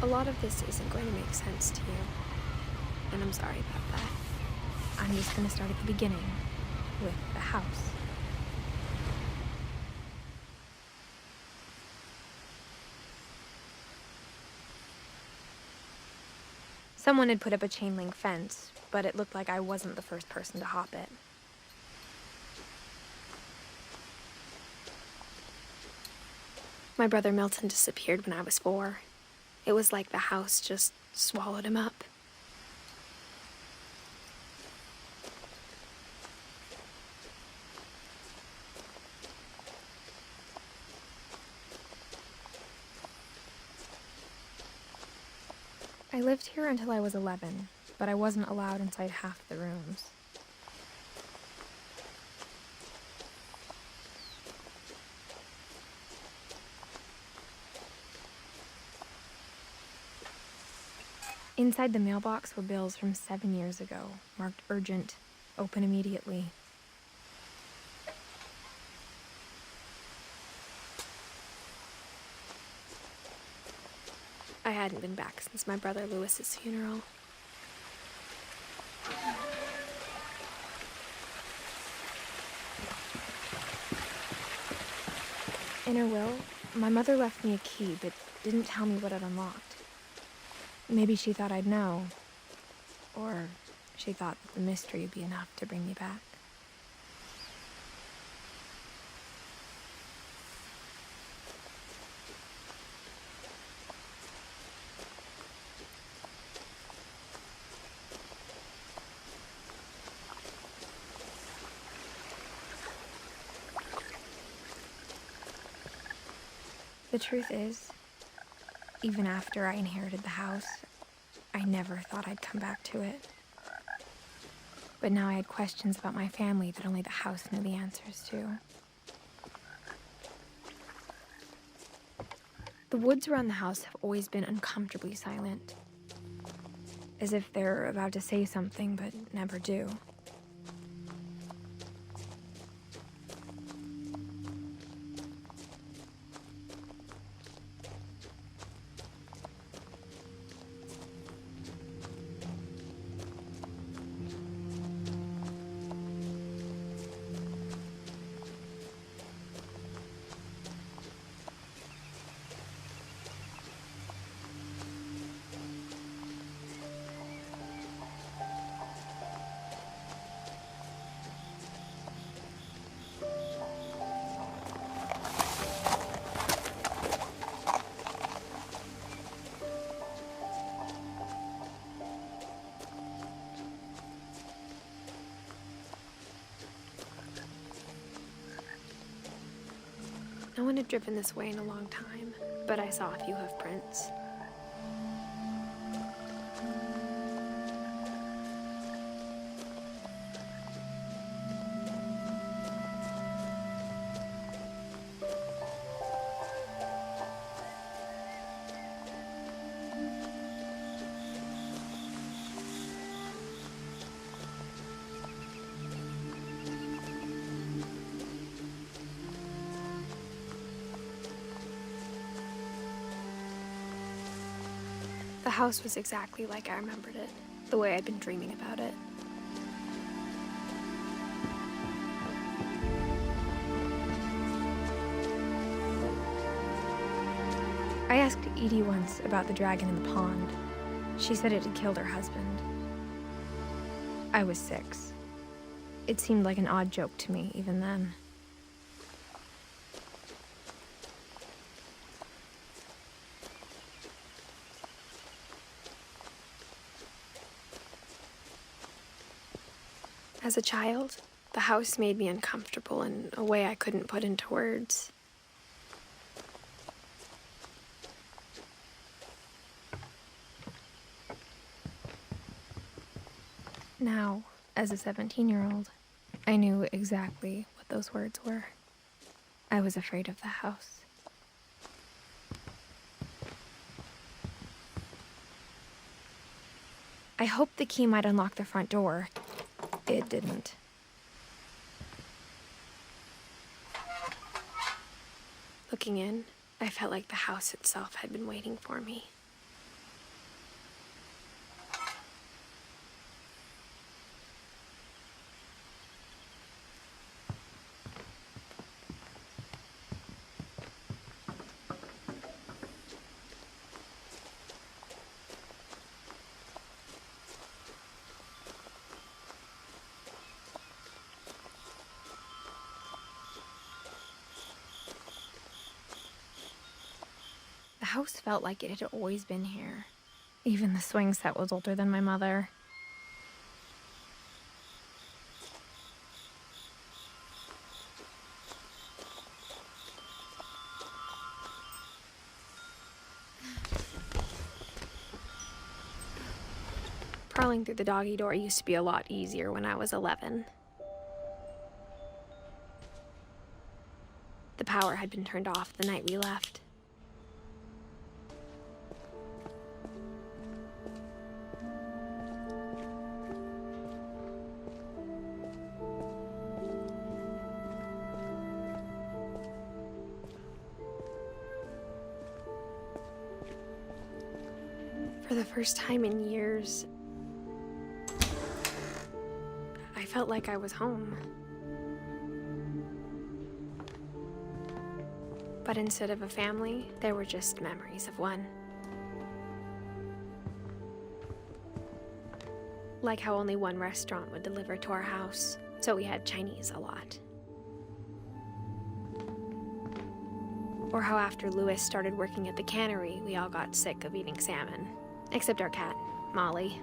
A lot of this isn't going to make sense to you, and I'm sorry about that. I'm just going to start at the beginning, with the house. Someone had put up a chain link fence, but it looked like I wasn't the first person to hop it. My brother Milton disappeared when I was 4. It was like the house just swallowed him up. I lived here until I was 11, but I wasn't allowed inside half the rooms. Inside the mailbox were bills from 7 years ago, marked urgent, open immediately. I hadn't been back since my brother Lewis's funeral. In her will, my mother left me a key, but didn't tell me what it unlocked. Maybe she thought I'd know, or she thought that the mystery would be enough to bring me back. The truth is, even after I inherited the house, I never thought I'd come back to it. But now I had questions about my family that only the house knew the answers to. The woods around the house have always been uncomfortably silent, as if they're about to say something but never do. No one had driven this way in a long time, but I saw a few hoof prints. The house was exactly like I remembered it, the way I'd been dreaming about it. I asked Edie once about the dragon in the pond. She said it had killed her husband. I was 6. It seemed like an odd joke to me even then. As a child, the house made me uncomfortable in a way I couldn't put into words. Now, as a 17-year-old, I knew exactly what those words were. I was afraid of the house. I hoped the key might unlock the front door. It didn't. Looking in, I felt like the house itself had been waiting for me. house felt like it had always been here. Even the swing set was older than my mother. Crawling through the doggy door used to be a lot easier when I was 11. The power had been turned off the night we left. For the first time in years, I felt like I was home. But instead of a family, there were just memories of one. Like how only one restaurant would deliver to our house, so we had Chinese a lot. Or how after Louis started working at the cannery, we all got sick of eating salmon. Except our cat, Molly.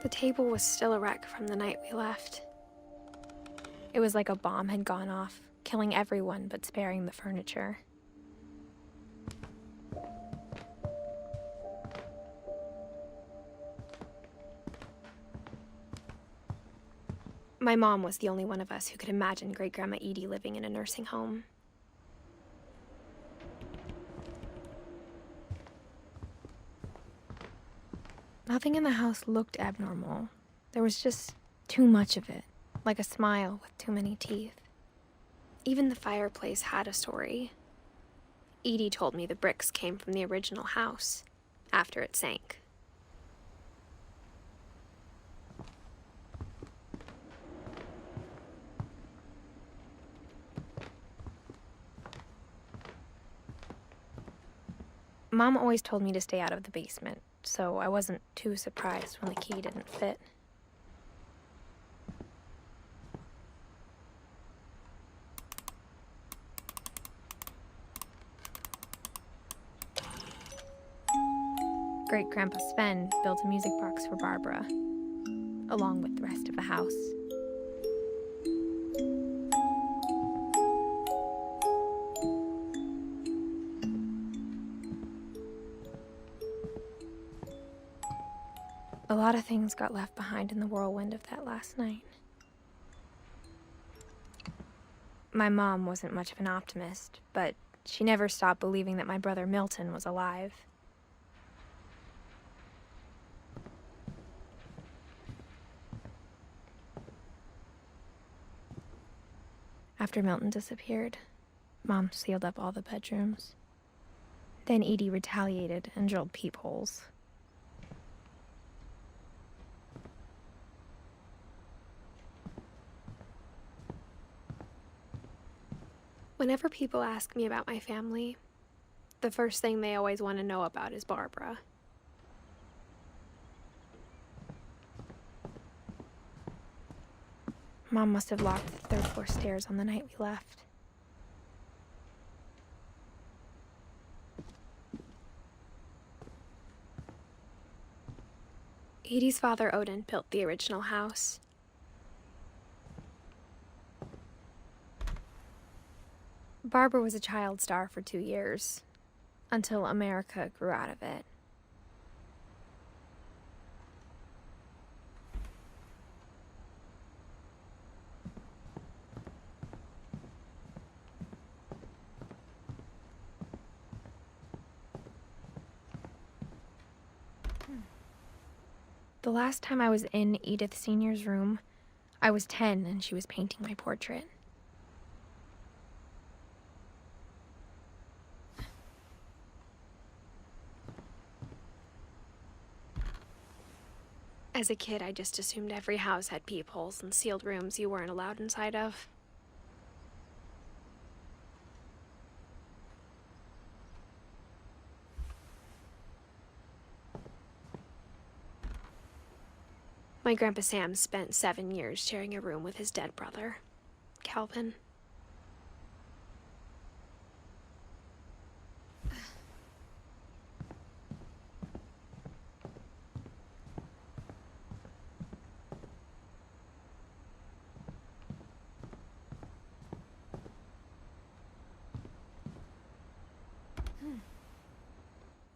The table was still a wreck from the night we left. It was like a bomb had gone off, killing everyone but sparing the furniture. My mom was the only one of us who could imagine Great-Grandma Edie living in a nursing home. Nothing in the house looked abnormal. There was just too much of it, like a smile with too many teeth. Even the fireplace had a story. Edie told me the bricks came from the original house, after it sank. Mom always told me to stay out of the basement, so I wasn't too surprised when the key didn't fit. Great-Grandpa Sven built a music box for Barbara, along with the rest of the house. A lot of things got left behind in the whirlwind of that last night. My mom wasn't much of an optimist, but she never stopped believing that my brother Milton was alive. After Milton disappeared, Mom sealed up all the bedrooms. Then Edie retaliated and drilled peepholes. Whenever people ask me about my family, the first thing they always want to know about is Barbara. Mom must have locked the third floor stairs on the night we left. Edie's father, Odin, built the original house. Barbara was a child star for 2 years, until America grew out of it. The last time I was in Edith Sr.'s room, I was 10 and she was painting my portrait. As a kid, I just assumed every house had peepholes and sealed rooms you weren't allowed inside of. My Grandpa Sam spent 7 years sharing a room with his dead brother, Calvin.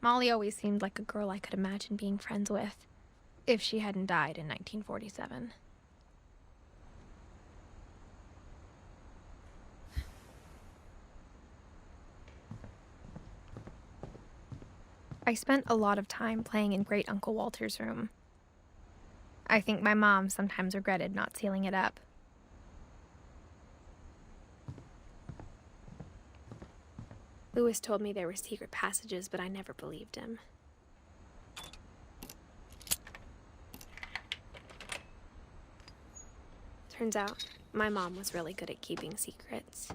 Molly always seemed like a girl I could imagine being friends with, if she hadn't died in 1947. I spent a lot of time playing in Great Uncle Walter's room. I think my mom sometimes regretted not sealing it up. Lewis told me there were secret passages, but I never believed him. Turns out, my mom was really good at keeping secrets.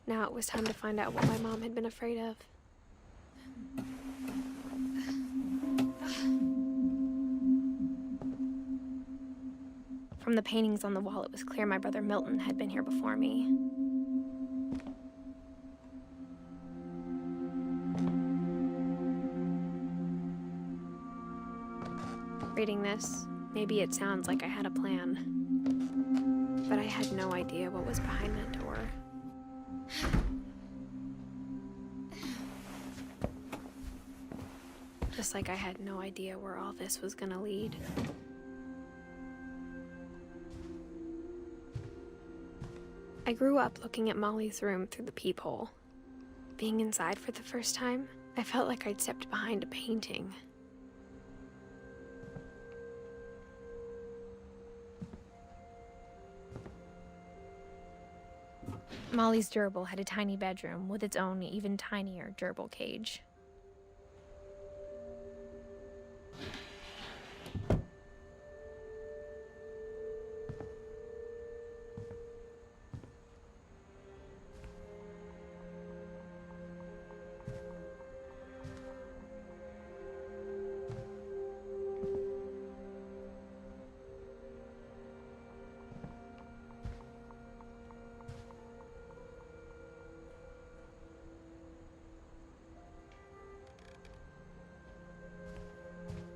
Now it was time to find out what my mom had been afraid of. From the paintings on the wall, it was clear my brother Milton had been here before me. Reading this, maybe it sounds like I had a plan, but I had no idea what was behind that door. Just like I had no idea where all this was gonna lead. I grew up looking at Molly's room through the peephole. Being inside for the first time, I felt like I'd stepped behind a painting. Molly's gerbil had a tiny bedroom with its own even tinier gerbil cage.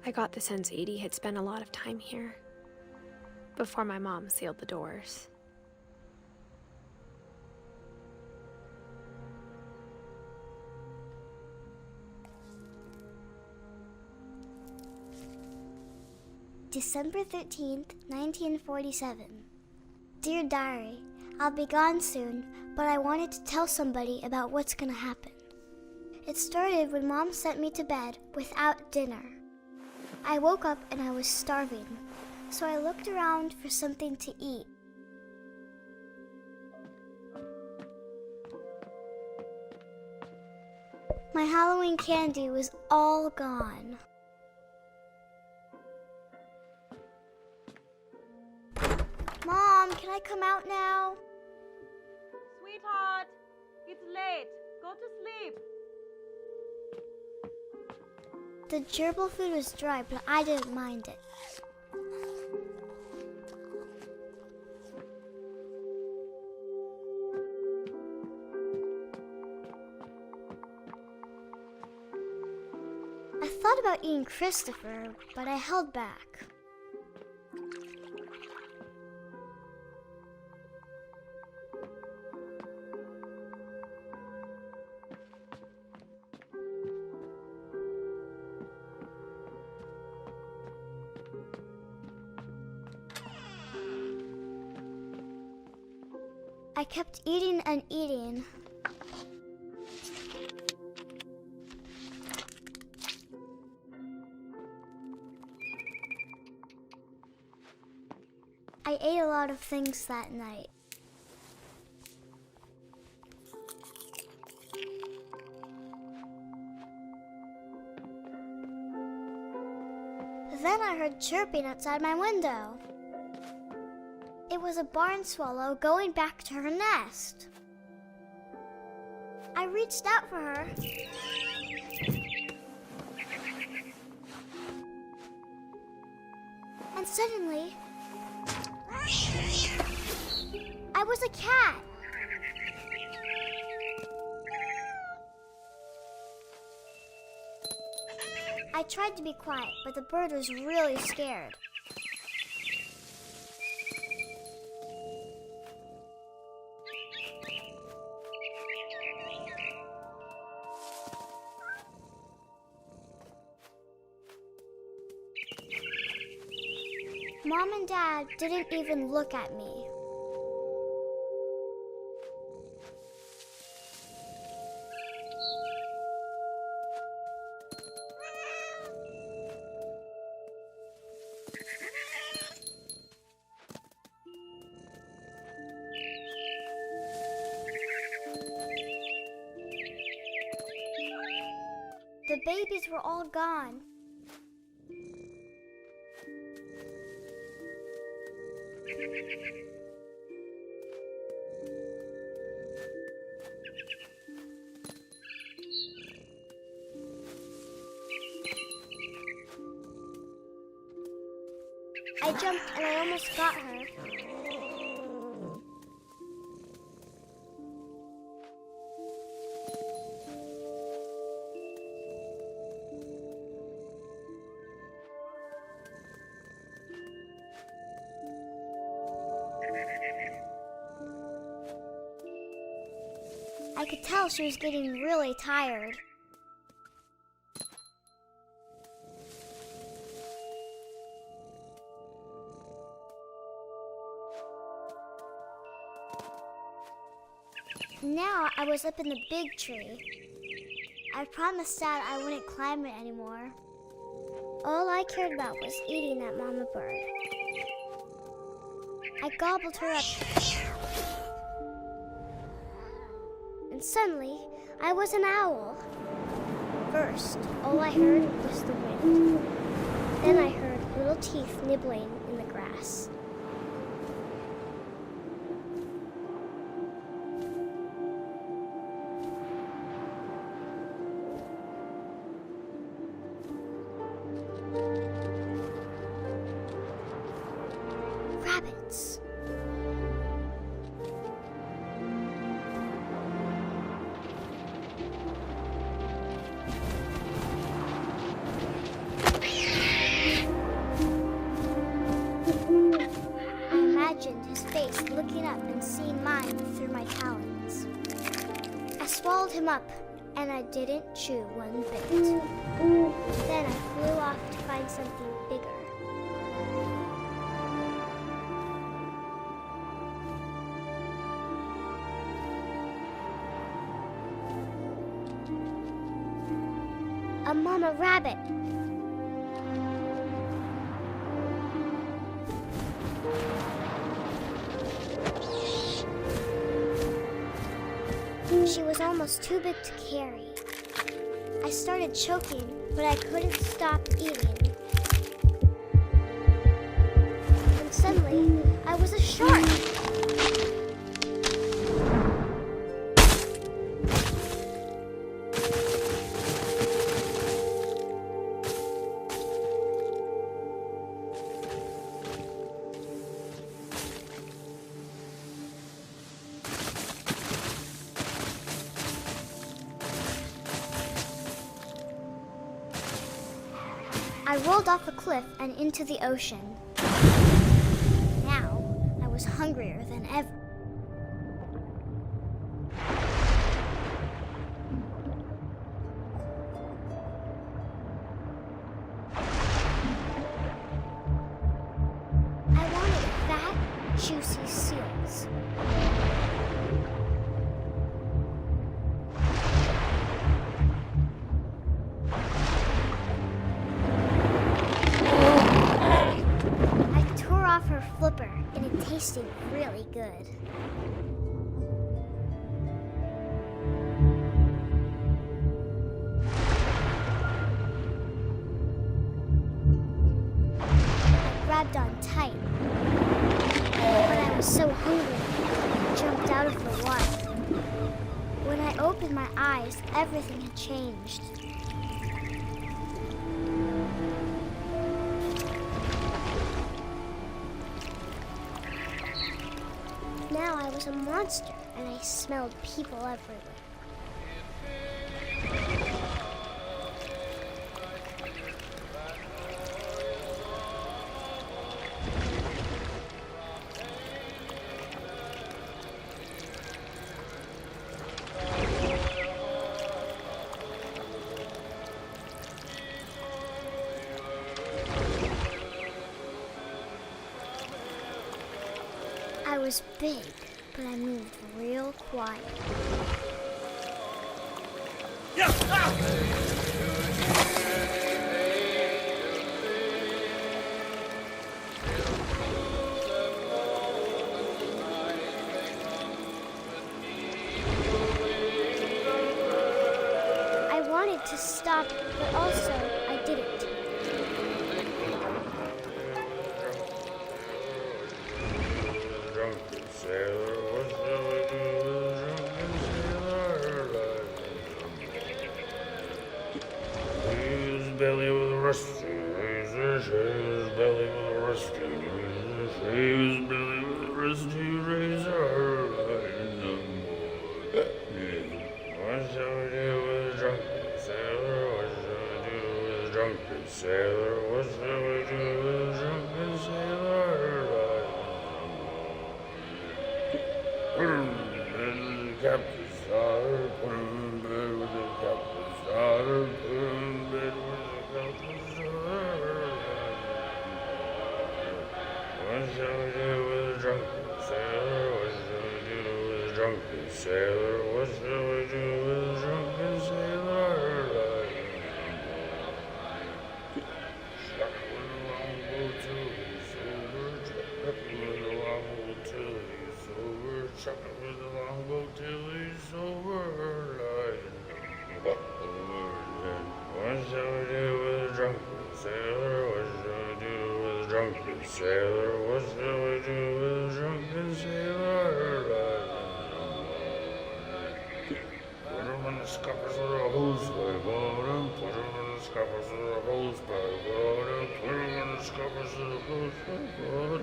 I got the sense Edie had spent a lot of time here, before my mom sealed the doors. December 13th, 1947. Dear Diary, I'll be gone soon, but I wanted to tell somebody about what's gonna happen. It started when Mom sent me to bed without dinner. I woke up and I was starving, so I looked around for something to eat. My Halloween candy was all gone. Mom, can I come out now? Sweetheart, it's late. Go to sleep. The gerbil food was dry, but I didn't mind it. I thought about eating Christopher, but I held back. I kept eating and eating. I ate a lot of things that night. Then I heard chirping outside my window. It was a barn swallow going back to her nest. I reached out for her. then suddenly, I was a cat. I tried to be quiet, but the bird was really scared. Mom and Dad didn't even look at me. The babies were all gone. I jumped and I almost got her. I could tell she was getting really tired. Now I was up in the big tree. I promised Dad I wouldn't climb it anymore. All I cared about was eating that mama bird. I gobbled her up. And suddenly, I was an owl. First, all I heard was the wind. Then I heard little teeth nibbling in the grass. Rabbits. I imagined his face looking up and seeing mine through my talons. I swallowed him up, and I didn't chew one bit. Then I flew off to find something bigger. A mama rabbit. She was almost too big to carry. I started choking, but I couldn't stop eating. And suddenly, I was a shark. I rolled off a cliff and into the ocean. Now, I was hungrier than ever. I wanted fat, juicy seals. Her flipper, and it tasted really good. I grabbed on tight, but I was so hungry, I jumped out of the water. When I opened my eyes, everything had changed. Now I was a monster, and I smelled people everywhere. I was big, but I moved real quiet. I wanted to stop, but also I didn't. Belly with a rusty razor, his belly with a rusty razor, his belly with a rusty razor. What shall we do with a drunken sailor? What shall we do with a drunken sailor? What shall we do with a drunken sailor? Put him in bed with the captain's daughter, put him in bed with the captain's daughter, put him in bed with what shall we do with a drunken sailor? What shall we do with a drunken sailor? What shall we do with a drunken sailor? Shut with a longboat till he's sober. Shut with a longboat till he's sober. Shut with a longboat till he's sober. What shall we do with a drunken sailor? What shall we do with a drunken sailor? What shall we do with a drunken sailor? Put him in the scuppers with a hose by bottom. Put him in the scuppers with a hose by bottom. Put him in the scuppers with a hose by bottom.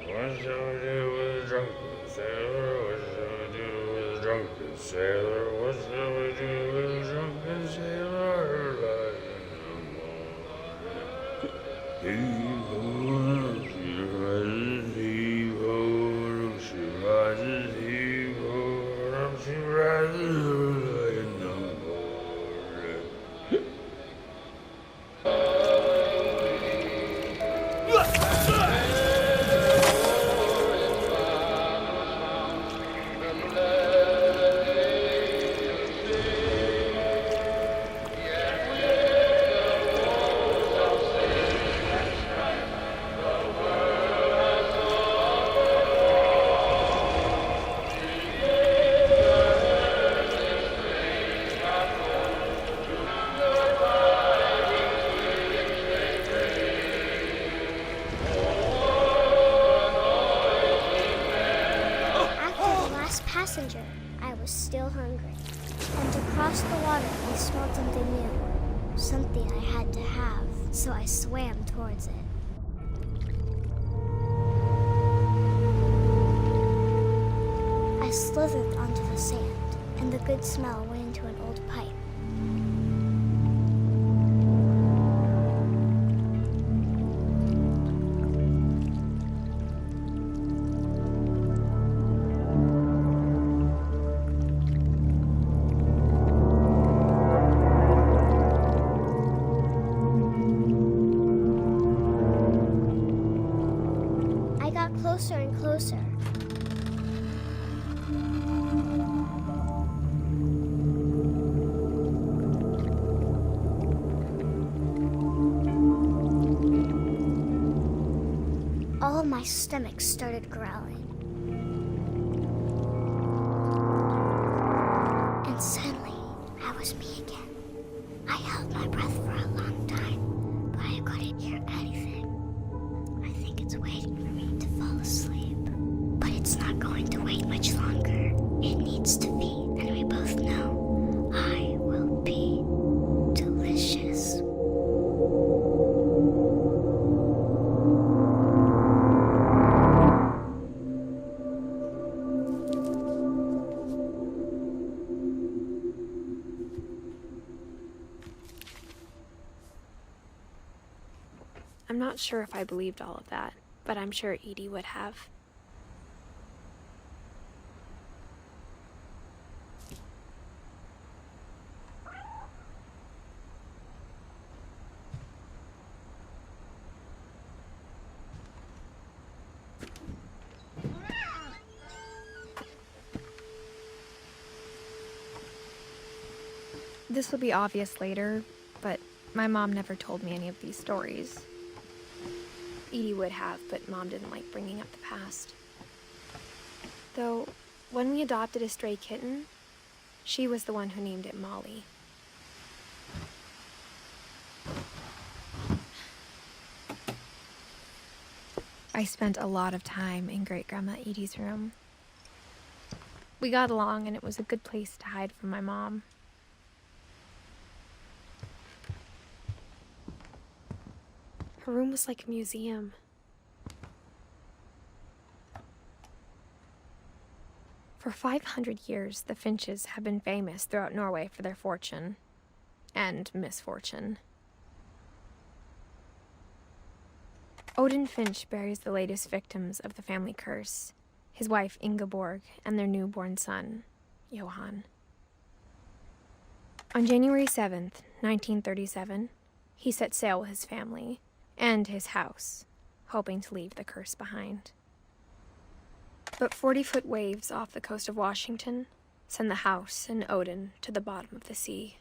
What shall we do with a drunken sailor? What shall we do with a drunken sailor? What shall we do with a drunken sailor? Heave-ho, she rises, heave-ho, she rises, heave-ho, she rises in the morning. Passenger, I was still hungry. And across the water, I smelled something new. Something I had to have, so I swam towards it. I slithered onto the sand, and the good smell went into an old pipe. Closer and closer. All of my stomach started growling. And suddenly, I was me again. I held my breath for a long time, but I couldn't hear anything. I think it's waiting for me to fall asleep. But it's not going to wait much longer. It needs to feed, and we both know I will be delicious. I'm not sure if I believed all of that, but I'm sure Edie would have. This will be obvious later, but my mom never told me any of these stories. Edie would have, but Mom didn't like bringing up the past. Though, when we adopted a stray kitten, she was the one who named it Molly. I spent a lot of time in Great-Grandma Edie's room. We got along, and it was a good place to hide from my mom. Her room was like a museum. For 500 years, the Finches have been famous throughout Norway for their fortune and misfortune. Odin Finch buries the latest victims of the family curse, his wife Ingeborg and their newborn son, Johan. On January 7th, 1937, he set sail with his family and his house, hoping to leave the curse behind. But 40-foot waves off the coast of Washington send the house and Odin to the bottom of the sea.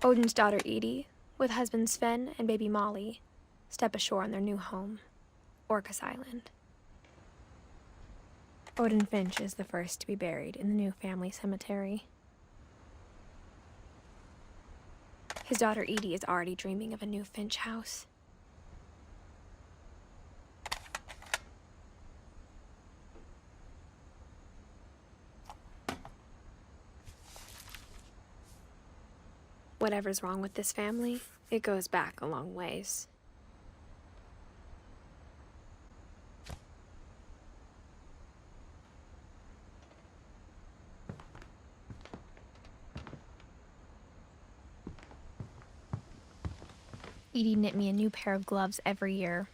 Odin's daughter Edie, with husband Sven and baby Molly, step ashore on their new home, Orcas Island. Odin Finch is the first to be buried in the new family cemetery. His daughter Edie is already dreaming of a new Finch house. Whatever's wrong with this family, it goes back a long ways. Edie knit me a new pair of gloves every year,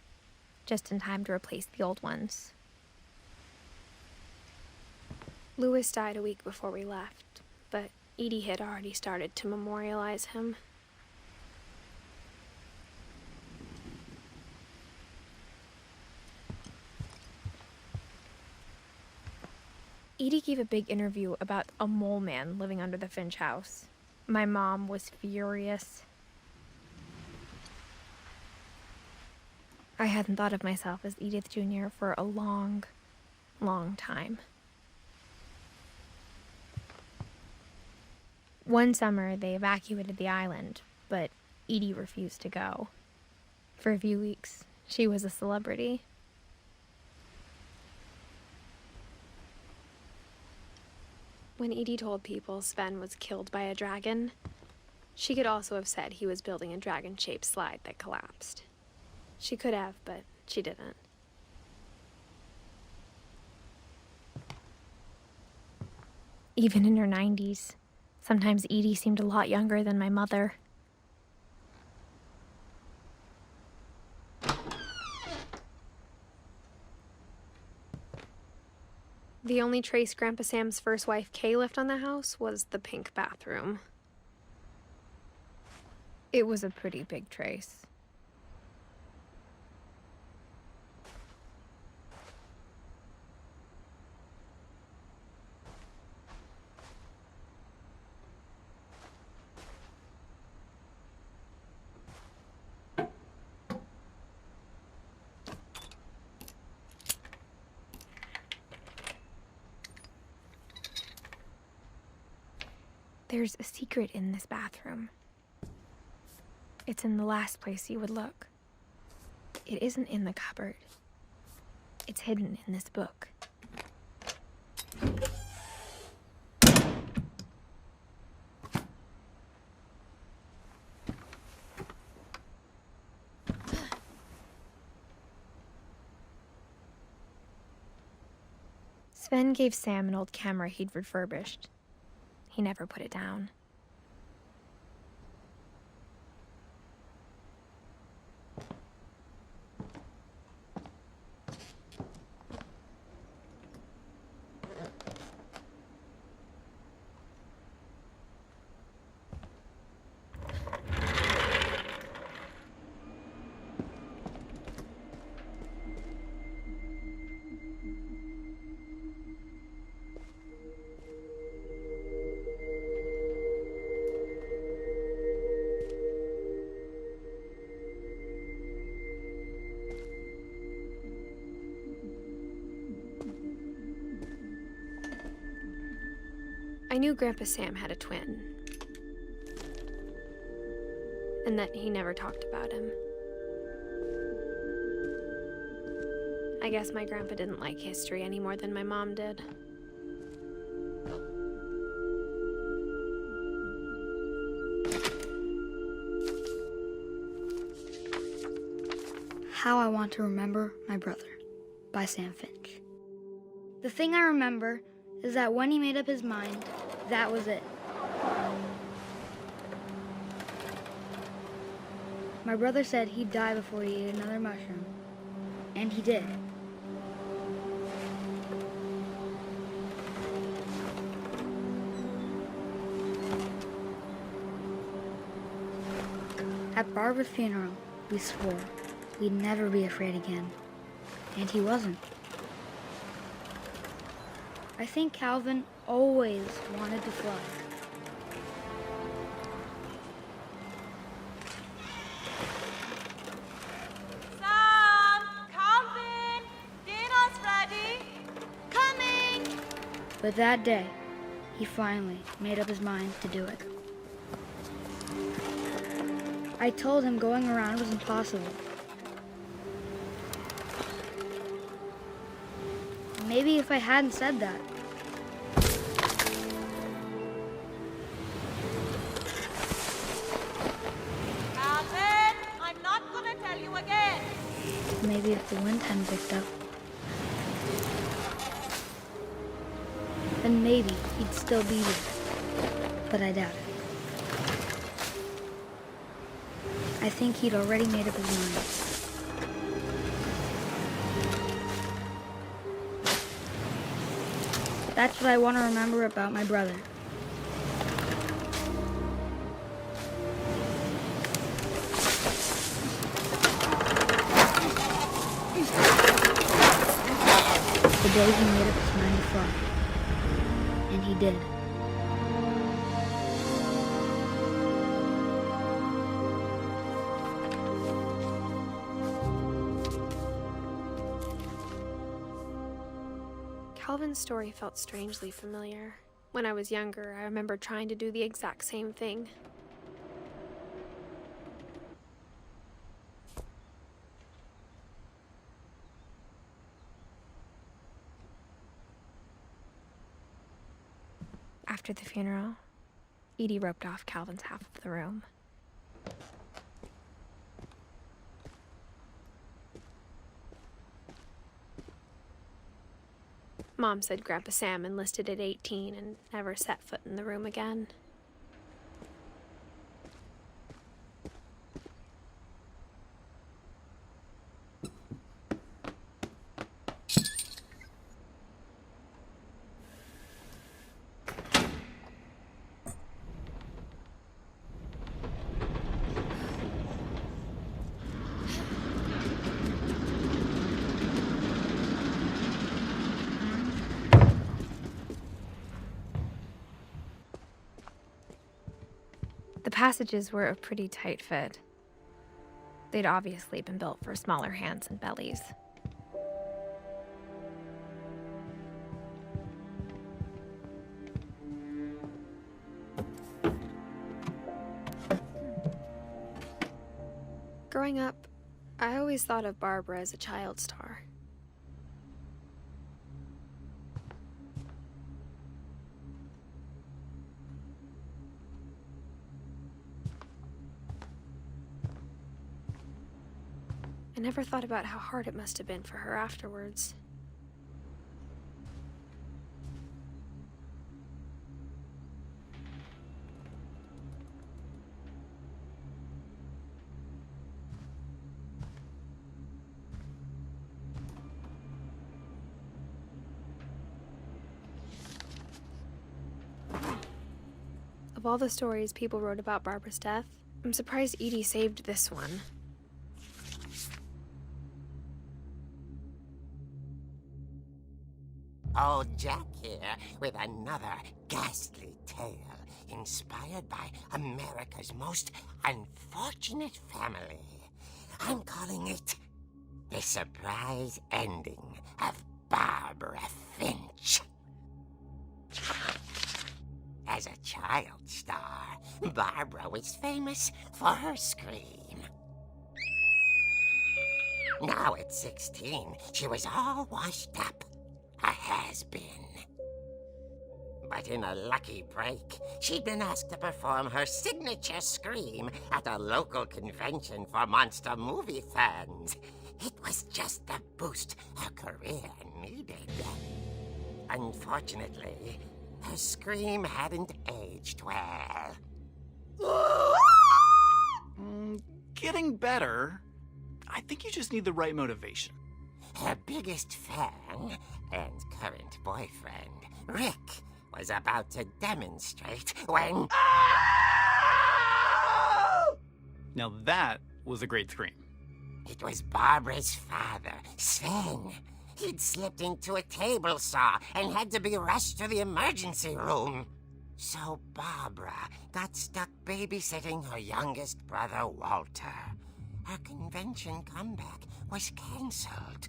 just in time to replace the old ones. Louis died a week before we left, but Edie had already started to memorialize him. Edie gave a big interview about a mole man living under the Finch house. My mom was furious. I hadn't thought of myself as Edith Jr. for a long, long time. One summer, they evacuated the island, but Edie refused to go. For a few weeks, she was a celebrity. When Edie told people Sven was killed by a dragon, she could also have said he was building a dragon-shaped slide that collapsed. She could have, but she didn't. Even in her 90s, sometimes Edie seemed a lot younger than my mother. The only trace Grandpa Sam's first wife Kay left on the house was the pink bathroom. It was a pretty big trace. There's a secret in this bathroom. It's in the last place you would look. It isn't in the cupboard. It's hidden in this book. Sven gave Sam an old camera he'd refurbished. He never put it down. I knew Grandpa Sam had a twin, and that he never talked about him. I guess my grandpa didn't like history any more than my mom did. How I Want to Remember My Brother by Sam Finch. The thing I remember is that when he made up his mind, that was it. My brother said he'd die before he ate another mushroom, and he did. At Barbara's funeral, we swore we'd never be afraid again, and he wasn't. I think Calvin always wanted to fly. Sam! Calvin! Dinner's ready! Coming! But that day, he finally made up his mind to do it. I told him going around was impossible. Maybe if I hadn't said that. Calvin! I'm not gonna tell you again! Maybe if the wind hadn't picked up. Then maybe he'd still be there. But I doubt it. I think he'd already made up his mind. That's what I want to remember about my brother. The day he made up his mind to fly. And he did. Calvin's story felt strangely familiar. When I was younger, I remember trying to do the exact same thing. After the funeral, Edie roped off Calvin's half of the room. Mom said Grandpa Sam enlisted at 18 and never set foot in the room again. The passages were a pretty tight fit. They'd obviously been built for smaller hands and bellies. Growing up, I always thought of Barbara as a child star. I never thought about how hard it must have been for her afterwards. Of all the stories people wrote about Barbara's death, I'm surprised Edie saved this one. Old Jack here with another ghastly tale inspired by America's most unfortunate family. I'm calling it The Surprise Ending of Barbara Finch. As a child star, Barbara was famous for her scream. Now at 16, she was all washed up. A has-been. But in a lucky break, she'd been asked to perform her signature scream at a local convention for monster movie fans. It was just the boost her career needed. Unfortunately, her scream hadn't aged well. Getting better. I think you just need the right motivation. Her biggest fan and current boyfriend, Rick, was about to demonstrate when... Now that was a great scream. It was Barbara's father, Sven. He'd slipped into a table saw and had to be rushed to the emergency room. So Barbara got stuck babysitting her youngest brother, Walter. Her convention comeback was cancelled.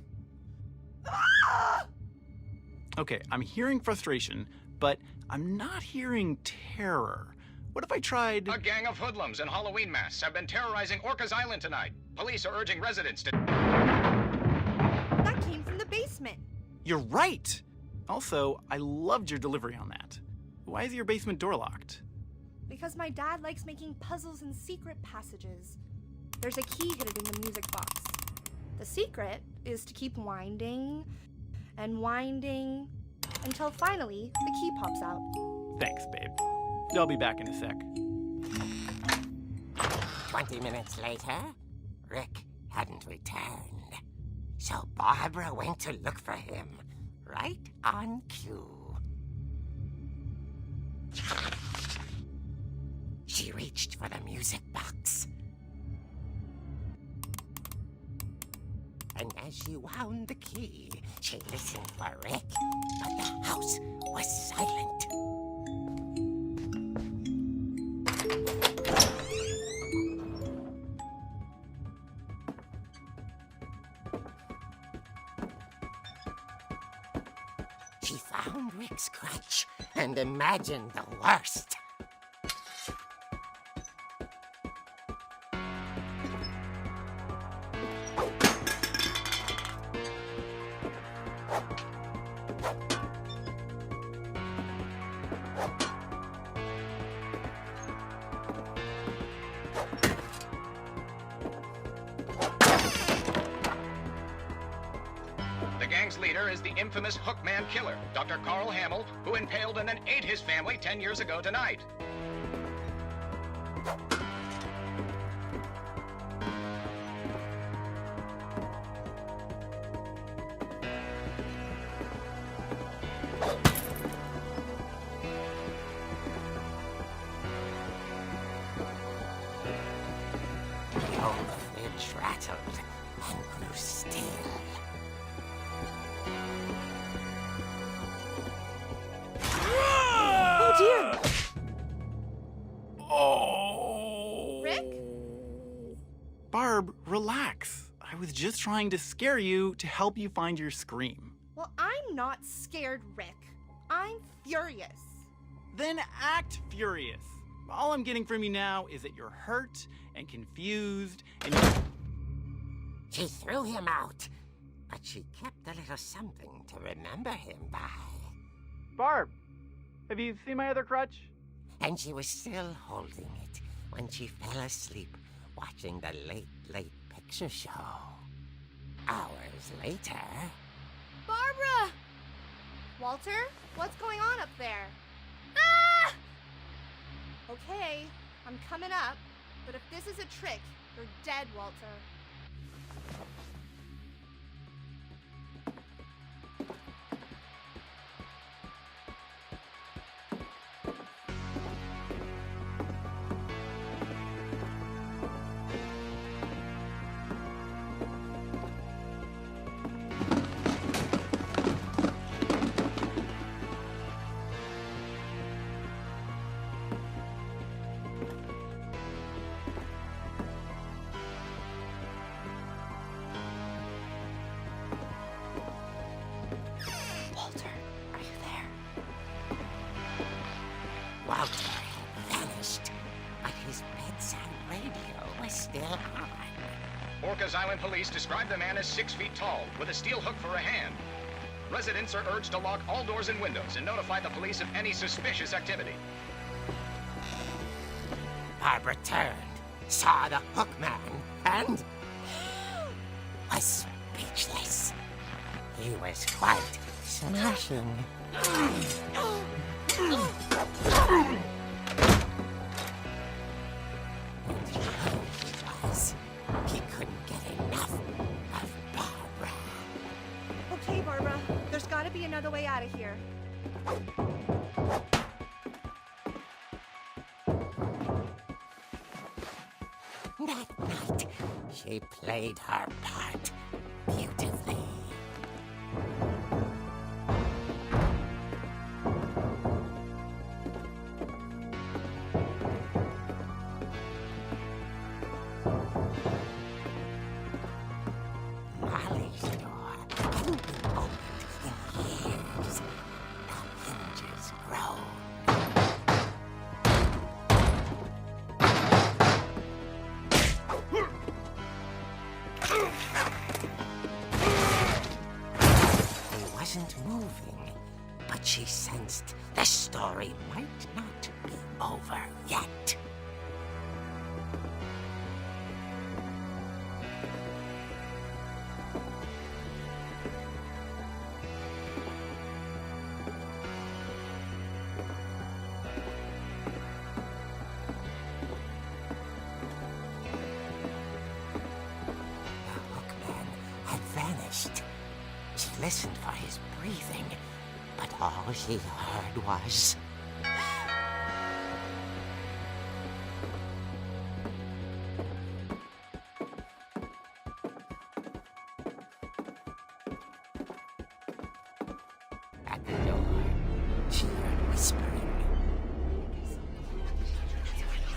Okay, I'm hearing frustration, but I'm not hearing terror. What if I tried... A gang of hoodlums in Halloween masks have been terrorizing Orcas Island tonight. Police are urging residents to... That came from the basement. You're right! Also, I loved your delivery on that. Why is your basement door locked? Because my dad likes making puzzles and secret passages. There's a key hidden in the music box. The secret is to keep winding and winding until finally the key pops out. Thanks, babe. I'll be back in a sec. 20 minutes later, Rick hadn't returned. So Barbara went to look for him, right on cue. She reached for the music box. And as she wound the key, she listened for Rick, but the house was silent. She found Rick's crutch and imagined the worst. The gang's leader is the infamous Hookman killer, Dr. Carl Hamill, who impaled and then ate his family 10 years ago tonight. The old fridge rattled and grew still. Oh dear! Oh! Rick? Barb, relax. I was just trying to scare you to help you find your scream. Well, I'm not scared, Rick. I'm furious. Then act furious. All I'm getting from you now is that you're hurt and confused and She threw him out, but she kept a little something to remember him by. Barb, have you seen my other crutch? And she was still holding it when she fell asleep watching the late picture show. Hours later... Barbara! Walter, what's going on up there? Ah! Okay, I'm coming up, but if this is a trick, you're dead, Walter. still on. Orcas Island police describe the man as 6 feet tall, with a steel hook for a hand. Residents are urged to lock all doors and windows and notify the police of any suspicious activity. Barbara turned, saw the hook man, and was speechless. He was quite smashing. He couldn't get enough of Barbara. Okay, Barbara, there's gotta be another way out of here. That night, she played her part beautifully. Molly's door hadn't been opened in years. The hinges groaned. He wasn't moving, but she sensed the story might not be over yet. She listened for his breathing, but all she heard was... At the door, she heard whispering.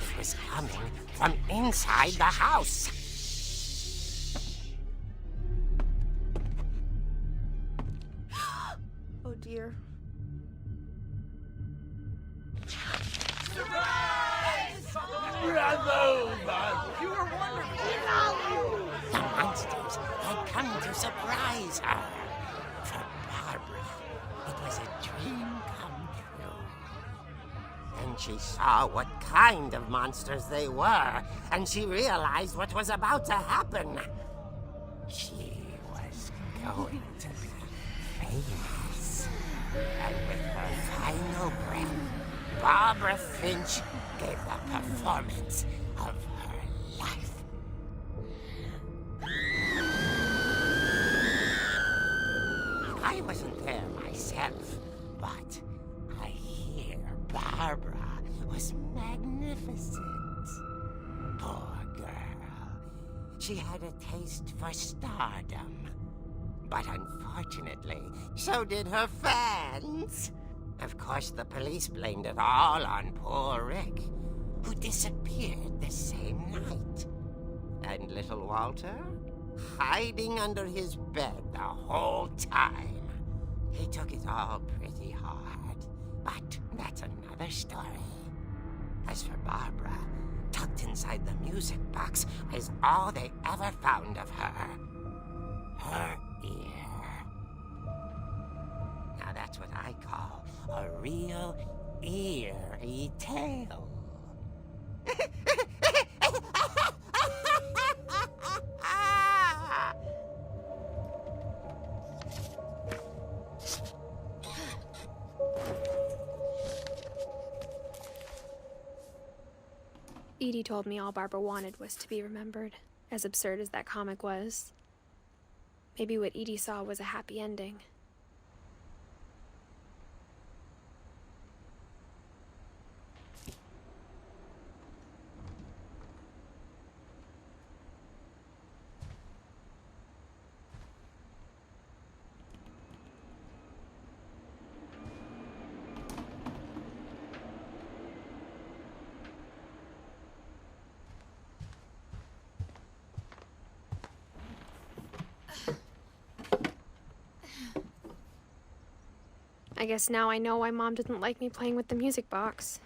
It was coming from inside the house. Oh dear. The monsters had come to surprise her. For Barbara, it was a dream come true. Then she saw what kind of monsters they were, and she realized what was about to happen. She was going to be famous. And with her final breath, Barbara Finch gave the performance of her life. I wasn't there myself, but I hear Barbara was magnificent. Poor girl. She had a taste for stardom. But unfortunately, so did her fans. Of course, the police blamed it all on poor Rick, who disappeared the same night. And little Walter, hiding under his bed the whole time. He took it all pretty hard, but that's another story. As for Barbara, tucked inside the music box is all they ever found of her. Her ear. Now that's what I call a real eerie tale. Edie told me all Barbara wanted was to be remembered, as absurd as that comic was. Maybe what Edie saw was a happy ending. I guess now I know why Mom didn't like me playing with the music box.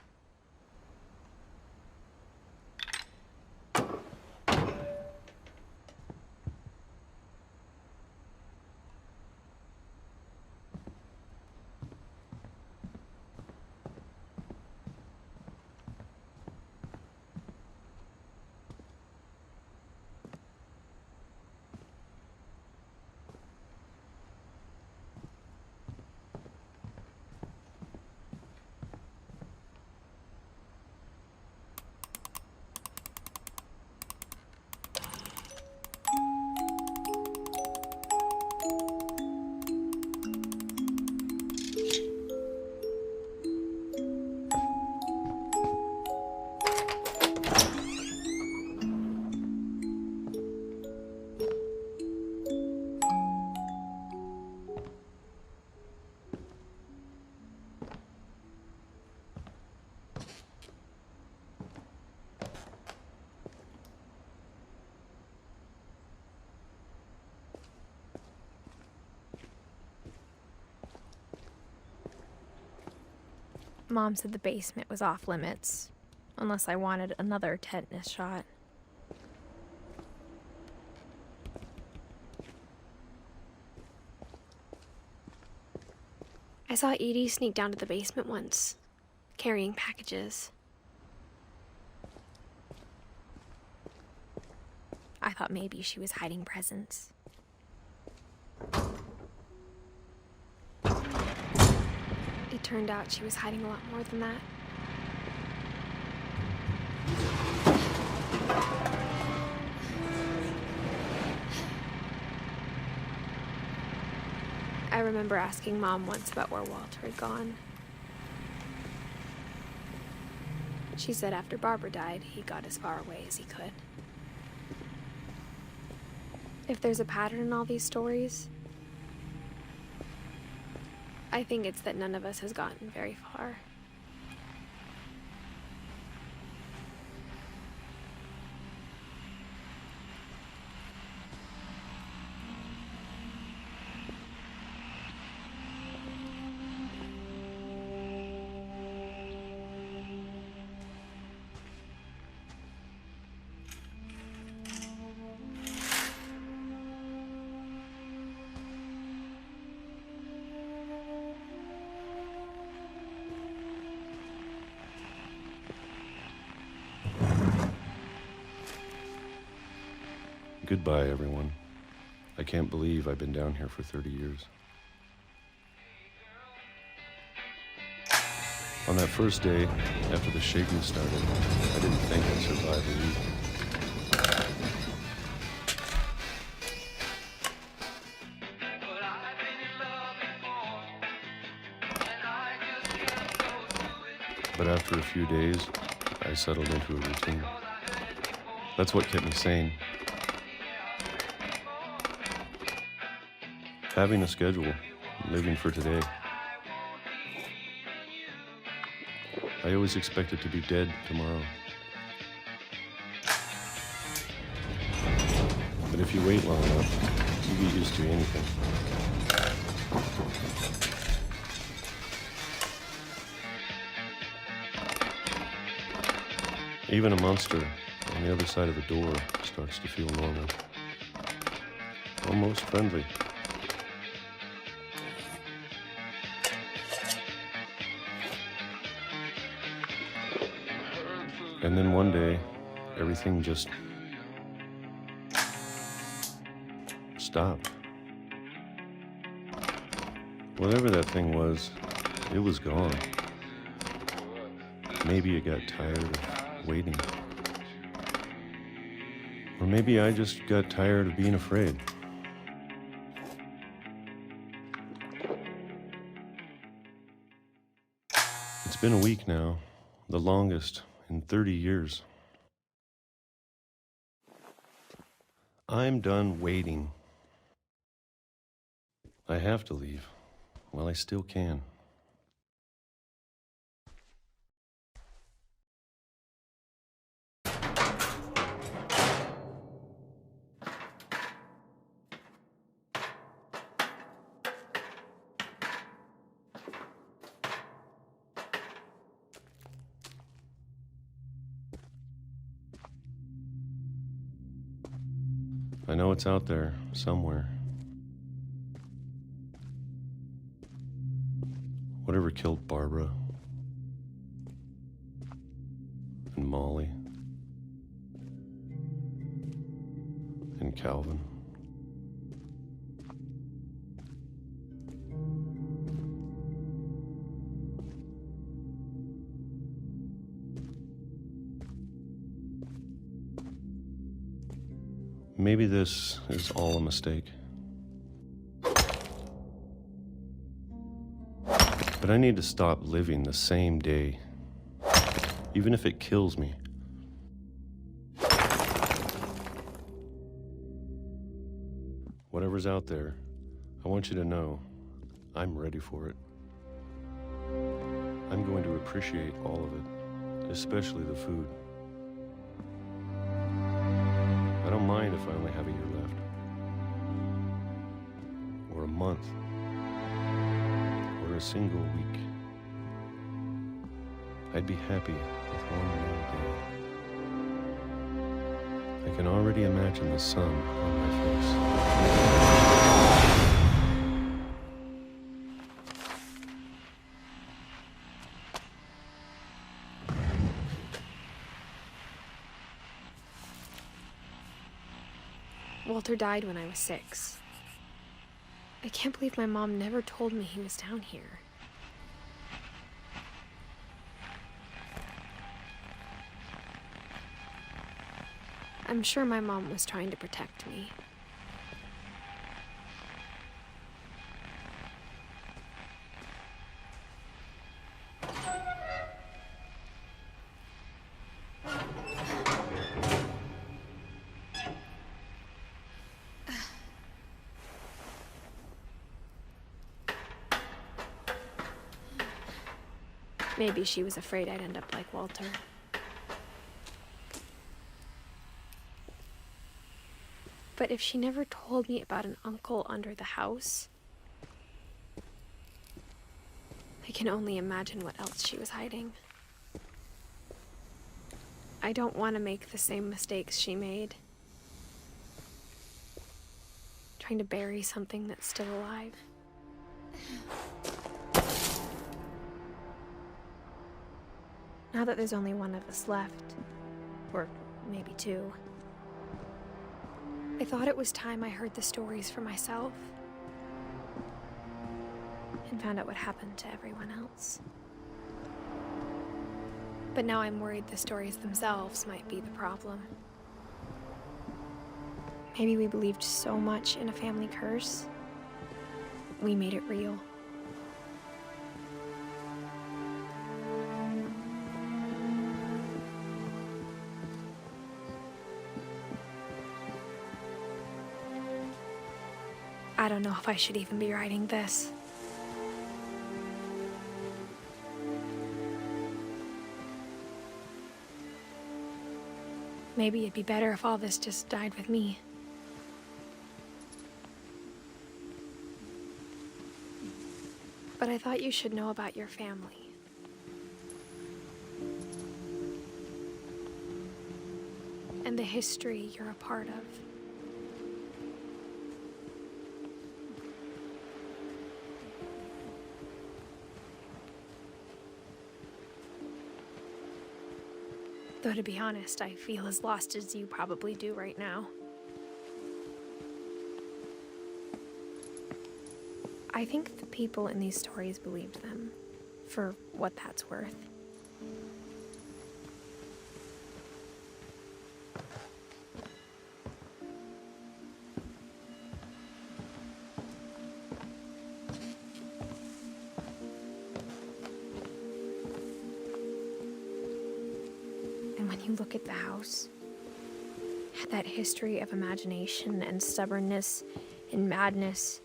Mom said the basement was off limits, unless I wanted another tetanus shot. I saw Edie sneak down to the basement once, carrying packages. I thought maybe she was hiding presents. It turned out she was hiding a lot more than that. I remember asking Mom once about where Walter had gone. She said after Barbara died, he got as far away as he could. If there's a pattern in all these stories, I think it's that none of us has gotten very far. Goodbye, everyone. I can't believe I've been down here for 30 years. On that first day, after the shaking started, I didn't think I'd survive a week. But after a few days, I settled into a routine. That's what kept me sane. Having a schedule, living for today. I always expected to be dead tomorrow. But if you wait long enough, you get used to anything. Even a monster on the other side of a door starts to feel normal. Almost friendly. And then one day, everything just stopped. Whatever that thing was, it was gone. Maybe it got tired of waiting. Or maybe I just got tired of being afraid. It's been a week now, the longest in 30 years. I'm done waiting. I have to leave while I still can. I know it's out there, somewhere. Whatever killed Barbara and Molly and Calvin. Maybe this is all a mistake. But I need to stop living the same day, even if it kills me. Whatever's out there, I want you to know I'm ready for it. I'm going to appreciate all of it, especially the food. I don't mind if I only have a year left, or a month, or a single week. I'd be happy with one more day. I can already imagine the sun on my face. Walter died when I was 6. I can't believe my mom never told me he was down here. I'm sure my mom was trying to protect me. Maybe she was afraid I'd end up like Walter. But if she never told me about an uncle under the house, I can only imagine what else she was hiding. I don't want to make the same mistakes she made. Trying to bury something that's still alive. Now that there's only one of us left, or maybe 2, I thought it was time I heard the stories for myself and found out what happened to everyone else. But now I'm worried the stories themselves might be the problem. Maybe we believed so much in a family curse, we made it real. I don't know if I should even be writing this. Maybe it'd be better if all this just died with me. But I thought you should know about your family. And the history you're a part of. Though to be honest, I feel as lost as you probably do right now. I think the people in these stories believed them, for what that's worth. You look at the house, that history of imagination and stubbornness and madness,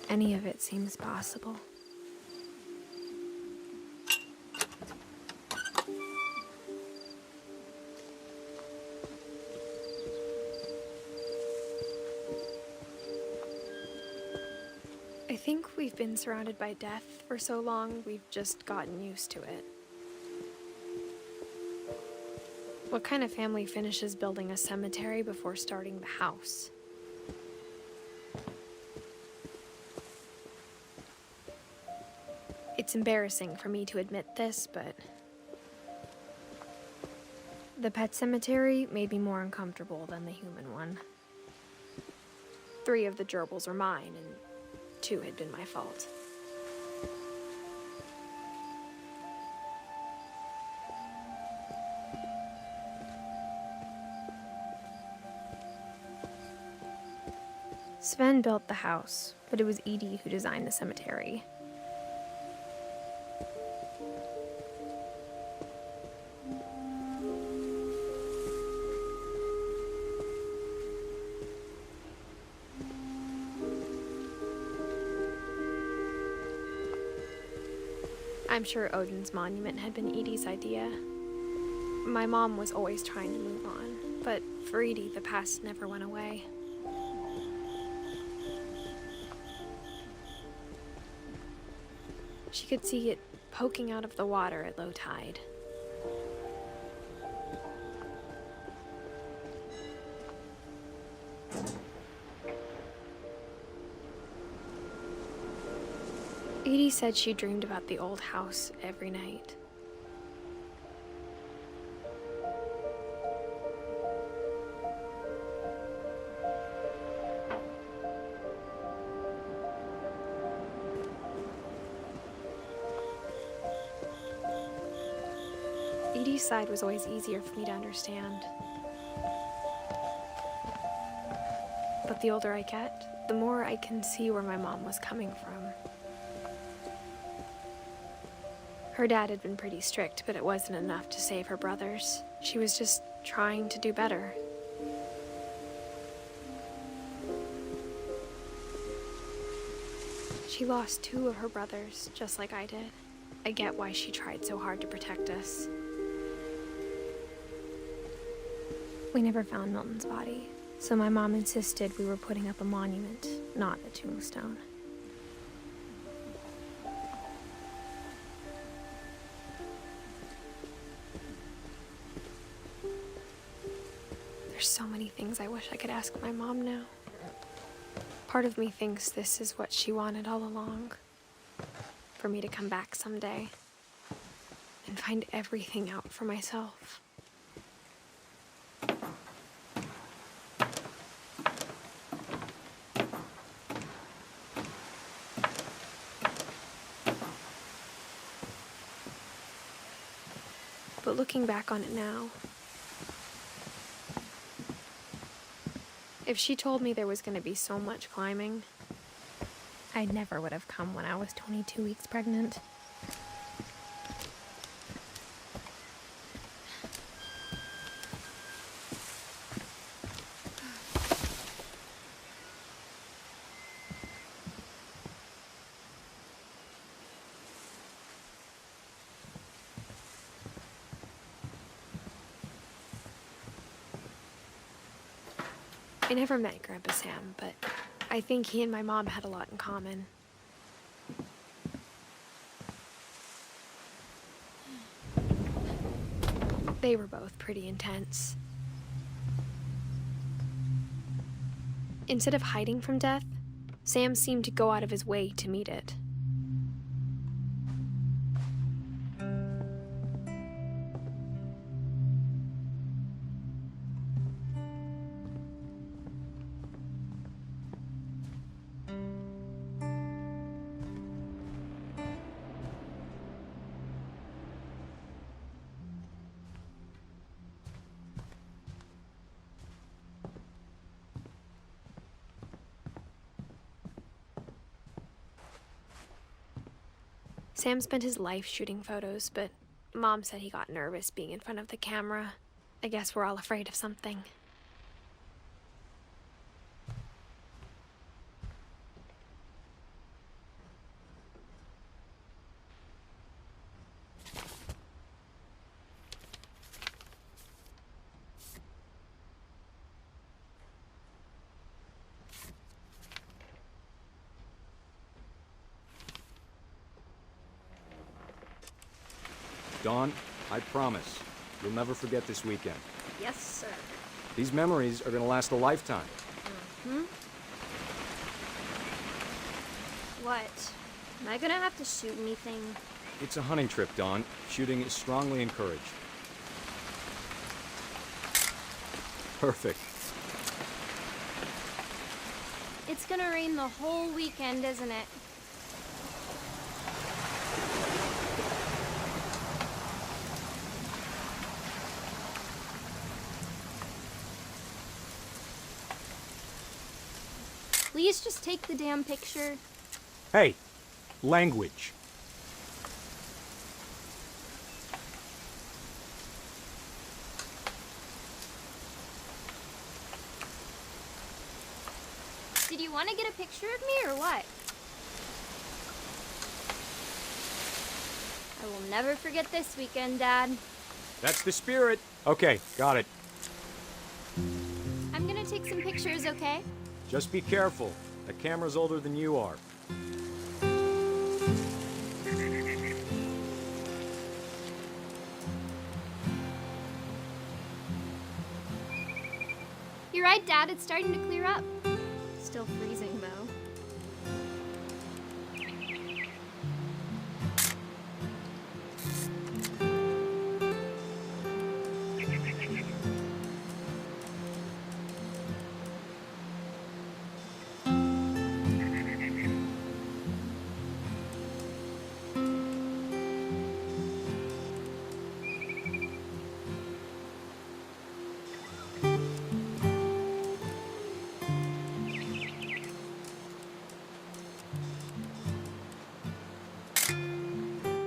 any of it seems possible. I think we've been surrounded by death for so long, we've just gotten used to it. What kind of family finishes building a cemetery before starting the house? It's embarrassing for me to admit this, but the pet cemetery made me more uncomfortable than the human one. 3 of the gerbils were mine, and 2 had been my fault. Sven built the house, but it was Edie who designed the cemetery. I'm sure Odin's monument had been Edie's idea. My mom was always trying to move on, but for Edie, the past never went away. She could see it poking out of the water at low tide. Edie said she dreamed about the old house every night. Edie's side was always easier for me to understand. But the older I get, the more I can see where my mom was coming from. Her dad had been pretty strict, but it wasn't enough to save her brothers. She was just trying to do better. She lost 2 of her brothers, just like I did. I get why she tried so hard to protect us. We never found Milton's body, so my mom insisted we were putting up a monument, not a tombstone. There's so many things I wish I could ask my mom now. Part of me thinks this is what she wanted all along. For me to come back someday and find everything out for myself. But looking back on it now, if she told me there was going to be so much climbing, I never would have come when I was 22 weeks pregnant. I never met Grandpa Sam, but I think he and my mom had a lot in common. They were both pretty intense. Instead of hiding from death, Sam seemed to go out of his way to meet it. Sam spent his life shooting photos, but Mom said he got nervous being in front of the camera. I guess we're all afraid of something. Dawn, I promise, you'll never forget this weekend. Yes, sir. These memories are gonna last a lifetime. What? Am I gonna have to shoot anything? It's a hunting trip, Dawn. Shooting is strongly encouraged. Perfect. It's gonna rain the whole weekend, isn't it? Please just take the damn picture. Hey, language. Did you want to get a picture of me or what? I will never forget this weekend, Dad. That's the spirit. Okay, got it. I'm gonna take some pictures, okay? Just be careful. That camera's older than you are. You're right, Dad. It's starting to clear up. Still freezing, though.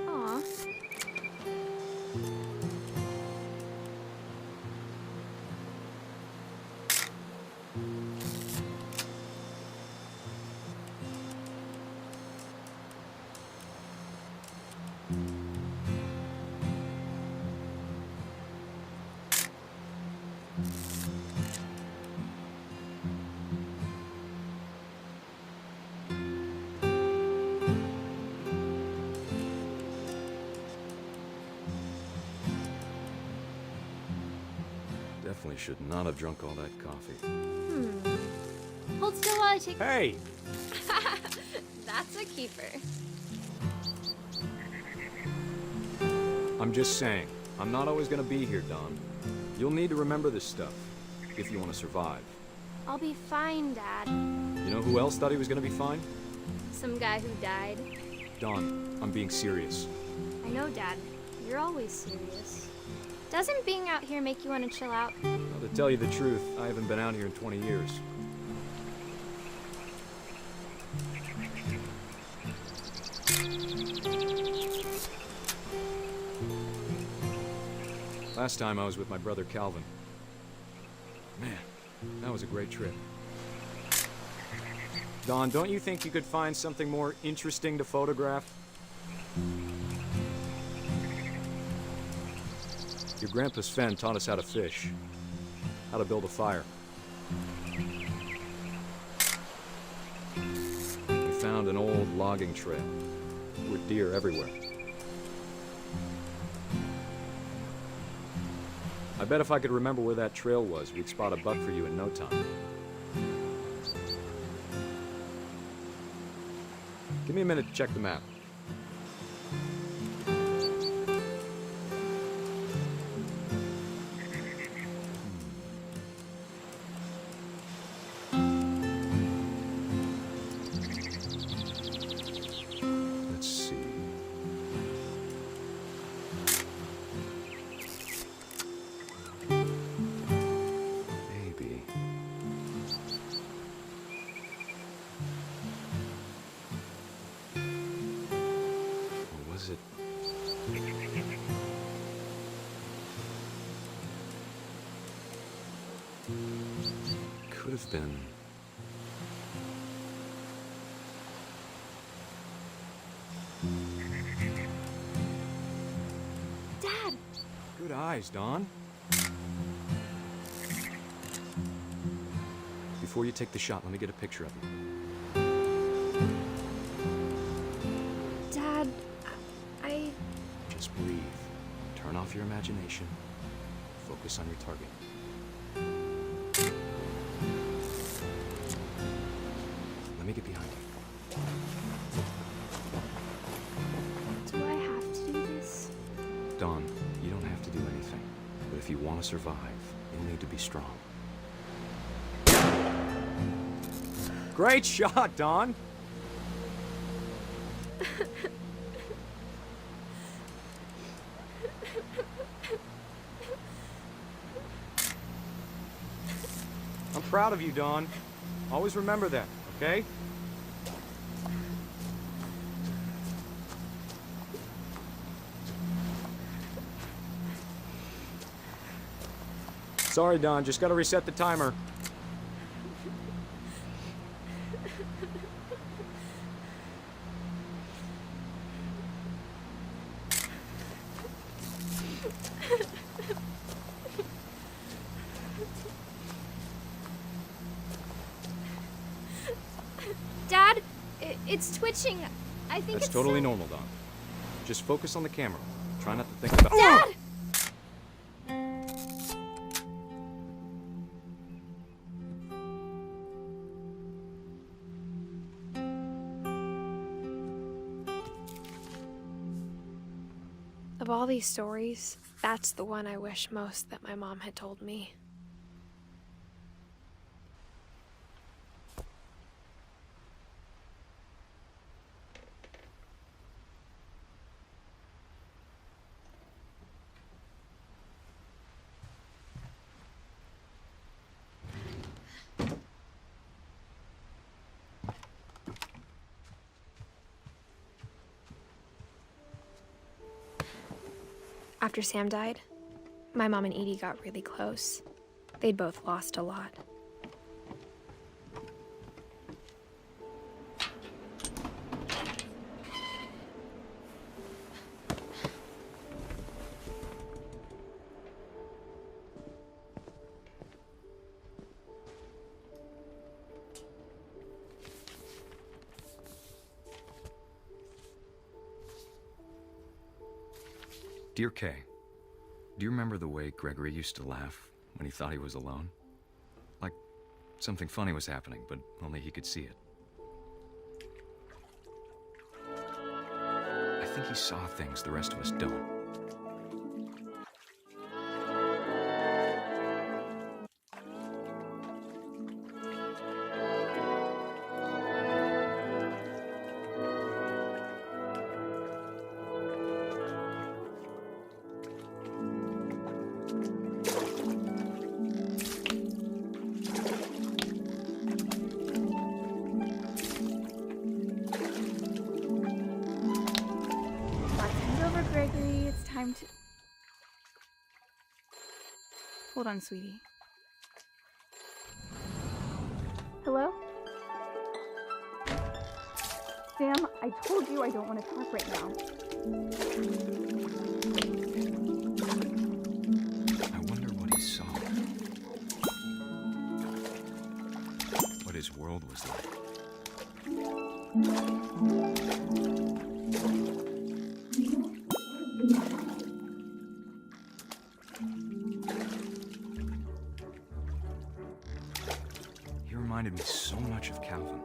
Aw. Definitely should not have drunk all that coffee. Hold still while I take... Hey! That's a keeper. I'm just saying, I'm not always gonna be here, Don. You'll need to remember this stuff, if you want to survive. I'll be fine, Dad. You know who else thought he was gonna be fine? Some guy who died. Don, I'm being serious. I know, Dad. You're always serious. Doesn't being out here make you want to chill out? Well, to tell you the truth, I haven't been out here in 20 years. Last time I was with my brother Calvin. Man, that was a great trip. Don, don't you think you could find something more interesting to photograph? Your grandpa Sven taught us how to fish, how to build a fire. We found an old logging trail with deer everywhere. I bet if I could remember where that trail was, we'd spot a buck for you in no time. Give me a minute to check the map. Let's see. Maybe. Or was it? Could have been. Dad! Good eyes, Don. Before you take the shot, let me get a picture of you. Dad, I... Just breathe. Turn off your imagination. Focus on your target. Let me get behind you. Do I have to do this? Don, you don't have to do anything. But if you want to survive, you'll need to be strong. Great shot, Don! I'm proud of you, Don. Always remember that, okay? Sorry, Don. Just gotta reset the timer. Dad, it's twitching. I think That's it's totally so... normal, Don. Just focus on the camera. Try not to think about... Dad! Oh! all these stories, that's the one I wish most that my mom had told me. After Sam died, my mom and Edie got really close. They'd both lost a lot. Dear Kay, do you remember the way Gregory used to laugh when he thought he was alone? Like something funny was happening, but only he could see it. I think he saw things the rest of us don't. Gregory, it's time to... Hold on, sweetie. Hello? Sam, I told you I don't want to talk right now. I wonder what he saw. What his world was like. He reminded me so much of Calvin.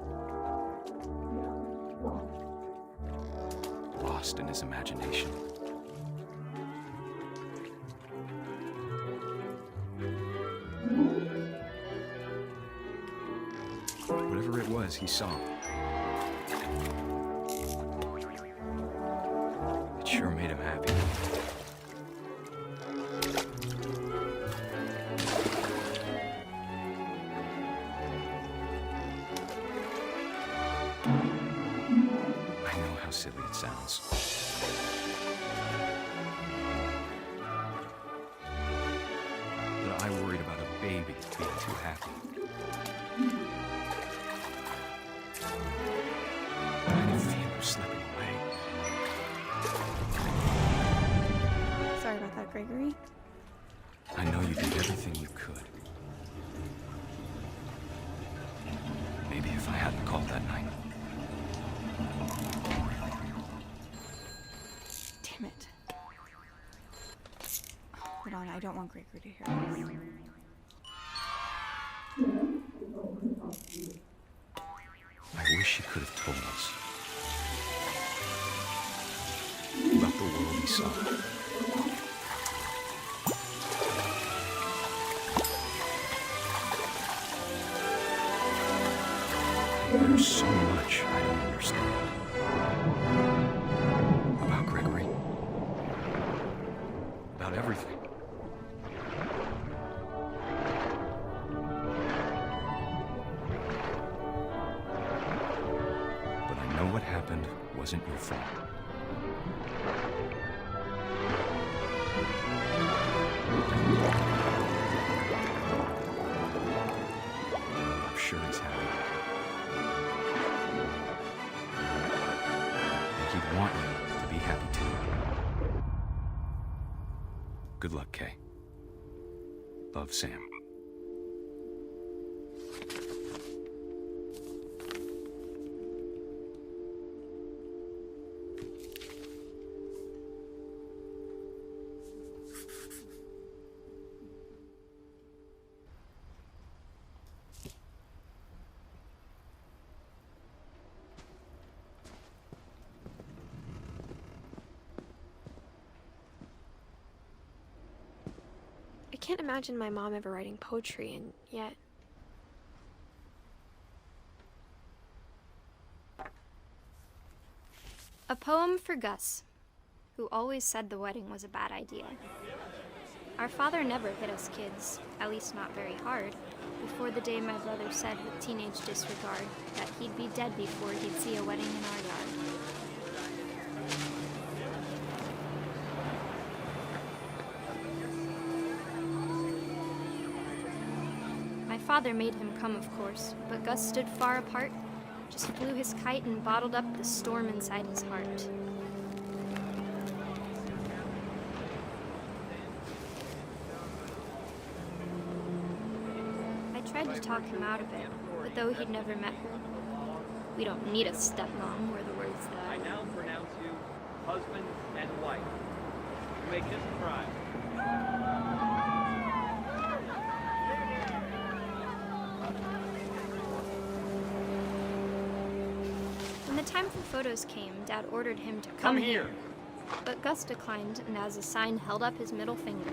Lost in his imagination. Whatever it was, he saw. It sure made him happy. I know how silly it sounds. But I worried about a baby being too happy. I could feel him slipping away. Sorry about that, Gregory. I know you did everything you could. Maybe if I hadn't called that night. Damn it. Hold on, I don't want Gregory to hear this. I wish he could have told us about the world he saw. There's so much I don't understand about Gregory, about everything. But I know what happened wasn't your fault. I'm sure he's happy. And he'd want you to be happy too. Good luck, Kay. Love, Sam. I can't imagine my mom ever writing poetry, and yet... A poem for Gus, who always said the wedding was a bad idea. Our father never hit us kids, at least not very hard, before the day my brother said with teenage disregard that he'd be dead before he'd see a wedding in our yard. My father made him come, of course, but Gus stood far apart, just flew his kite and bottled up the storm inside his heart. I tried to talk him out of it, but though he'd never met her, we don't need a stepmom were the words that I now pronounce you husband and wife. You may kiss the bride. When the time for photos came, Dad ordered him to come here. But Gus declined and as a sign held up his middle finger.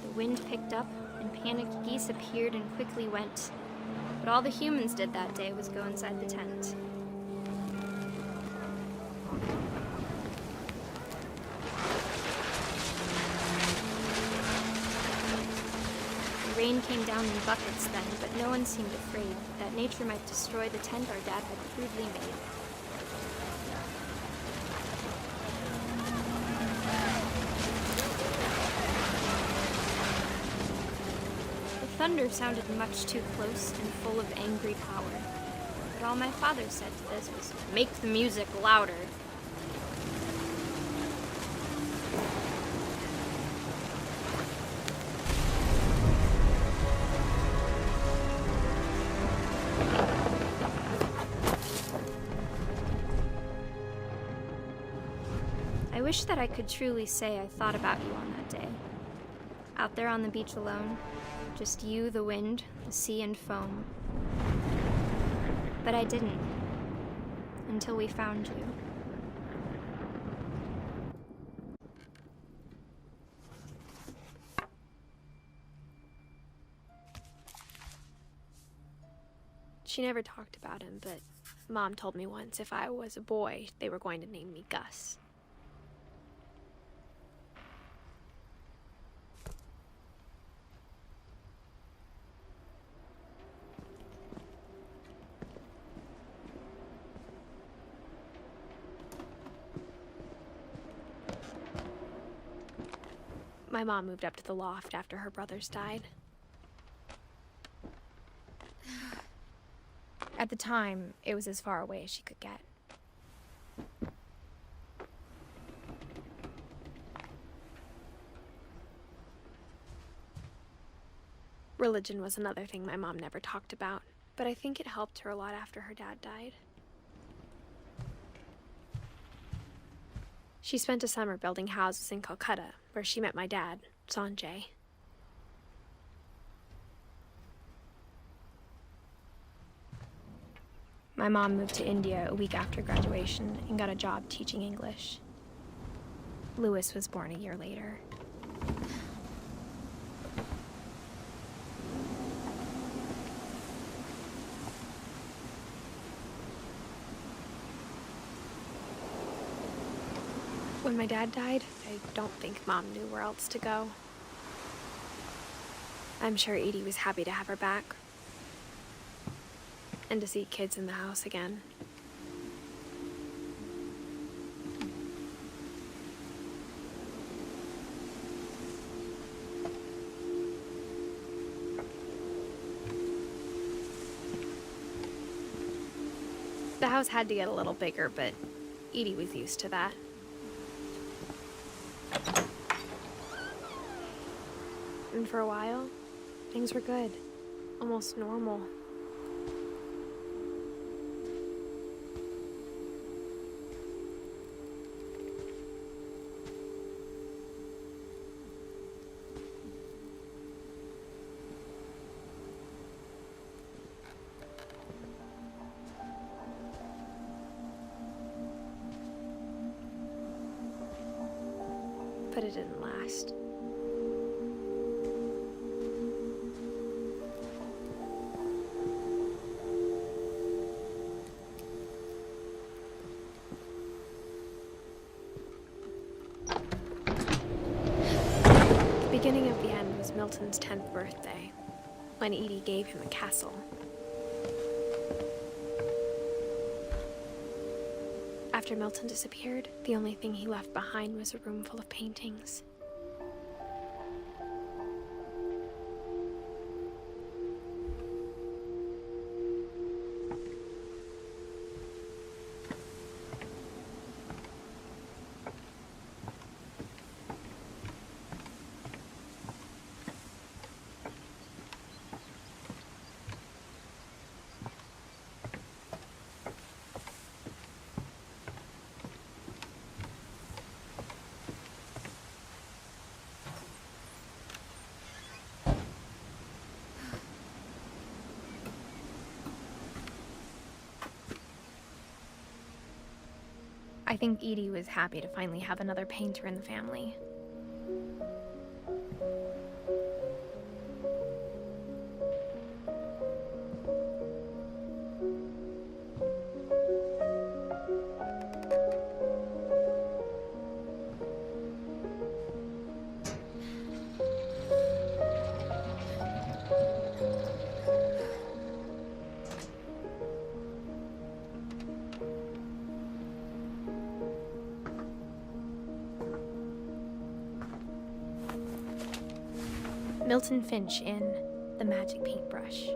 The wind picked up and panicked geese appeared and quickly went. But all the humans did that day was go inside the tent. Rain came down in buckets then, but no one seemed afraid that nature might destroy the tent our dad had crudely made. The thunder sounded much too close and full of angry power, but all my father said to this was, "Make the music louder." I wish that I could truly say I thought about you on that day. Out there on the beach alone, just you, the wind, the sea, and foam. But I didn't, until we found you. She never talked about him, but Mom told me once if I was a boy, they were going to name me Gus. My mom moved up to the loft after her brothers died. At the time, it was as far away as she could get. Religion was another thing my mom never talked about, but I think it helped her a lot after her dad died. She spent a summer building houses in Calcutta, where she met my dad, Sanjay. My mom moved to India a week after graduation and got a job teaching English. Louis was born a year later. When my dad died, I don't think Mom knew where else to go. I'm sure Edie was happy to have her back. And to see kids in the house again. The house had to get a little bigger, but Edie was used to that. And for a while, things were good. Almost normal. but it didn't last. The beginning of the end was Milton's 10th birthday, when Edie gave him a castle. After Milton disappeared, the only thing he left behind was a room full of paintings. I think Edie was happy to finally have another painter in the family. Milton Finch in The Magic Paintbrush.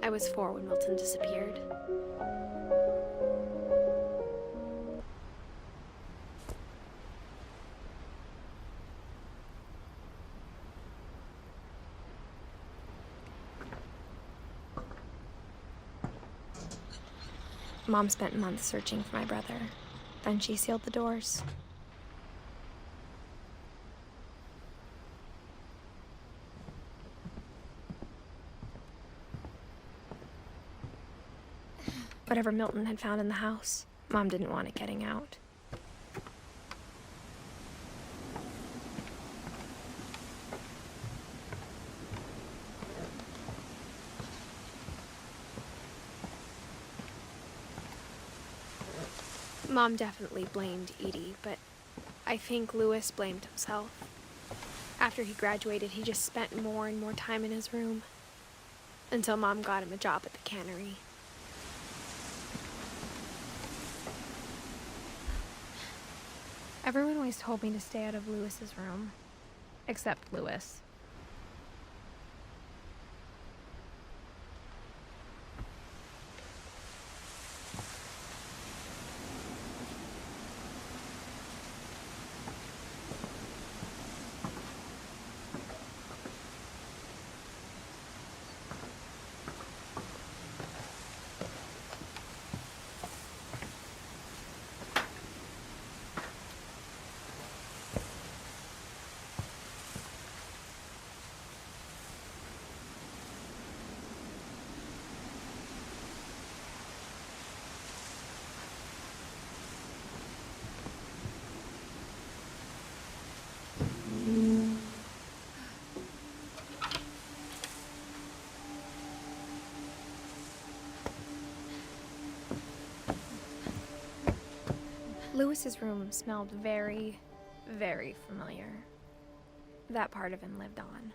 I was 4 when Milton disappeared. Mom spent months searching for my brother. Then she sealed the doors. Whatever Milton had found in the house, Mom didn't want it getting out. Mom definitely blamed Edie, but I think Lewis blamed himself. After he graduated, he just spent more and more time in his room, until Mom got him a job at the cannery. Everyone always told me to stay out of Lewis's room, except Lewis. Lewis's room smelled very, very familiar. That part of him lived on.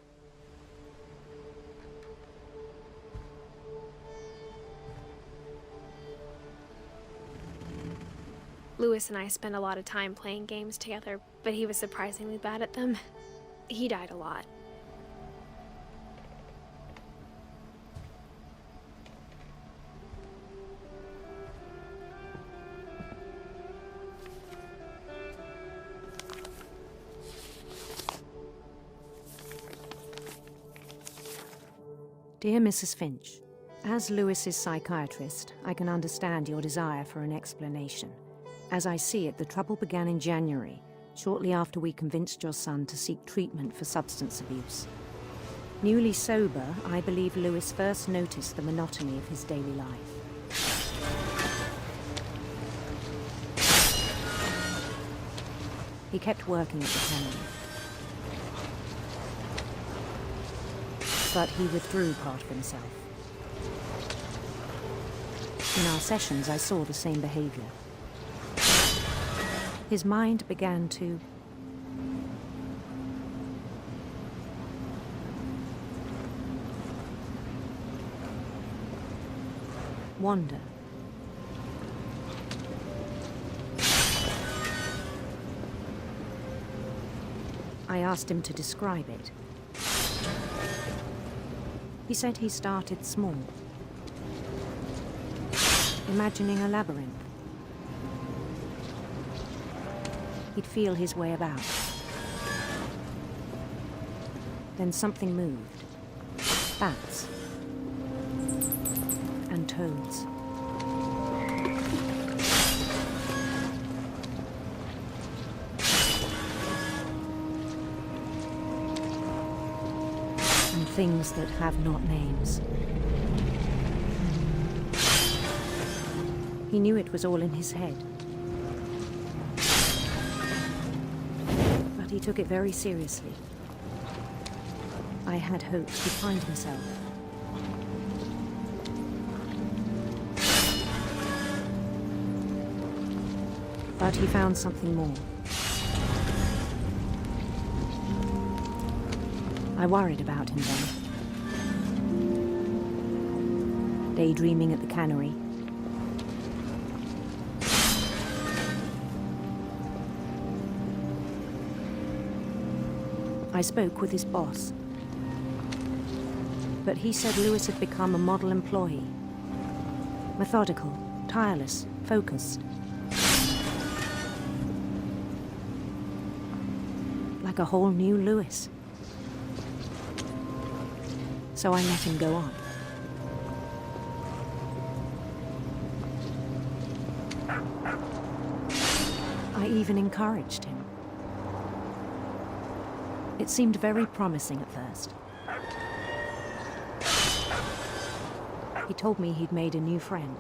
Lewis and I spent a lot of time playing games together, but he was surprisingly bad at them. He died a lot. Dear Mrs. Finch, as Lewis's psychiatrist, I can understand your desire for an explanation. As I see it, the trouble began in January, shortly after we convinced your son to seek treatment for substance abuse. Newly sober, I believe Lewis first noticed the monotony of his daily life. He kept working at the cannery, but he withdrew part of himself. In our sessions, I saw the same behavior. His mind began to wander. I asked him to describe it. He said he started small, imagining a labyrinth. He'd feel his way about. Then something moved. Bats. And toads. And things that have not names. He knew it was all in his head. But he took it very seriously. I had hoped he'd find himself. But he found something more. I worried about him then. Daydreaming at the cannery. I spoke with his boss. But he said Lewis had become a model employee. Methodical, tireless, focused. Like a whole new Lewis. So I let him go on. I even encouraged him. It seemed very promising at first. He told me he'd made a new friend.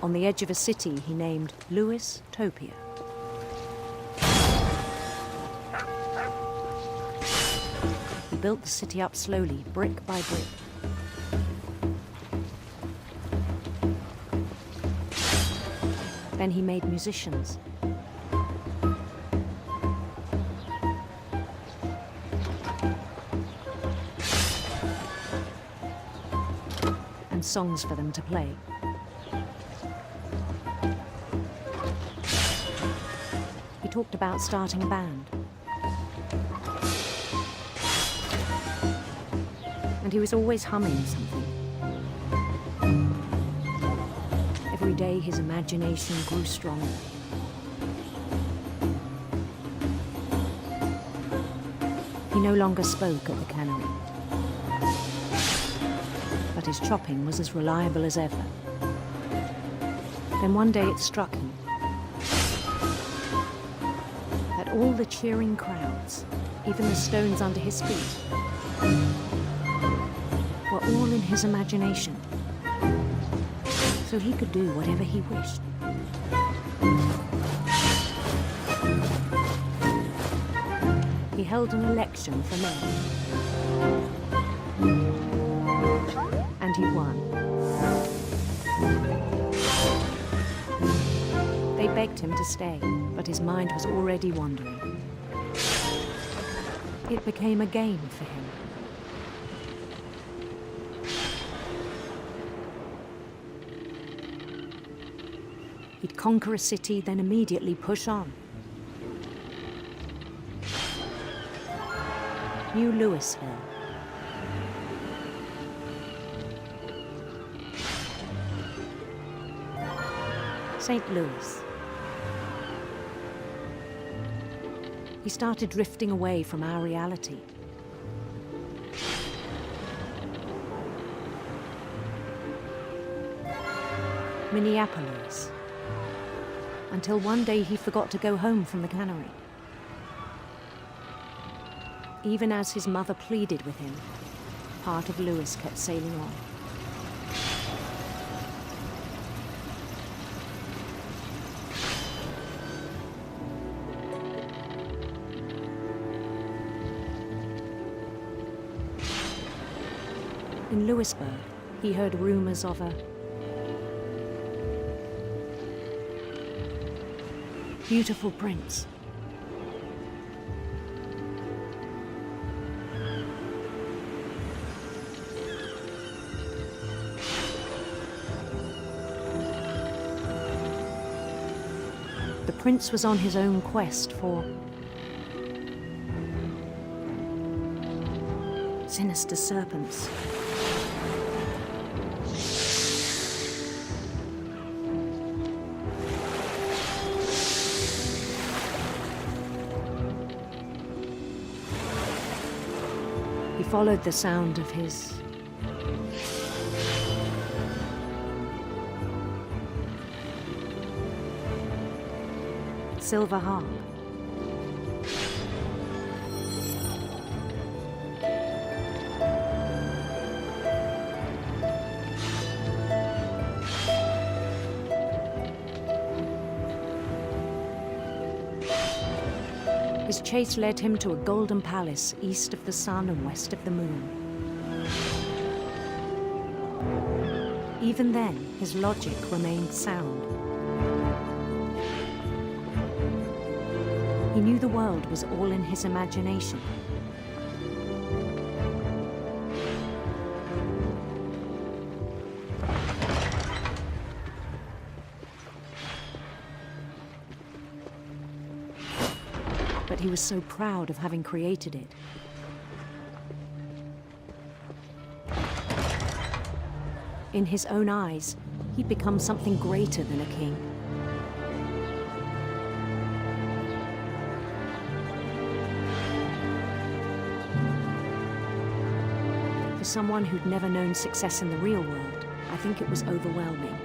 On the edge of a city he named Lewis-topia. He built the city up slowly, brick by brick. Then he made musicians. And songs for them to play. He talked about starting a band. And he was always humming something. Every day his imagination grew stronger. He no longer spoke at the cannery. But his chopping was as reliable as ever. Then one day it struck him that all the cheering crowds, even the stones under his feet, were all in his imagination. So he could do whatever he wished. He held an election for mayor. And he won. They begged him to stay, but his mind was already wandering. It became a game for him. He'd conquer a city, then immediately push on. New Louisville. St. Louis. He started drifting away from our reality. Minneapolis. Until one day he forgot to go home from the cannery. Even as his mother pleaded with him, part of Louis kept sailing on. In Louisburg, he heard rumors of a beautiful prince. The prince was on his own quest for sinister serpents. He followed the sound of his silver harp. His chase led him to a golden palace east of the sun and west of the moon. Even then, his logic remained sound. He knew the world was all in his imagination. But he was so proud of having created it. In his own eyes, he'd become something greater than a king. For someone who'd never known success in the real world, I think it was overwhelming.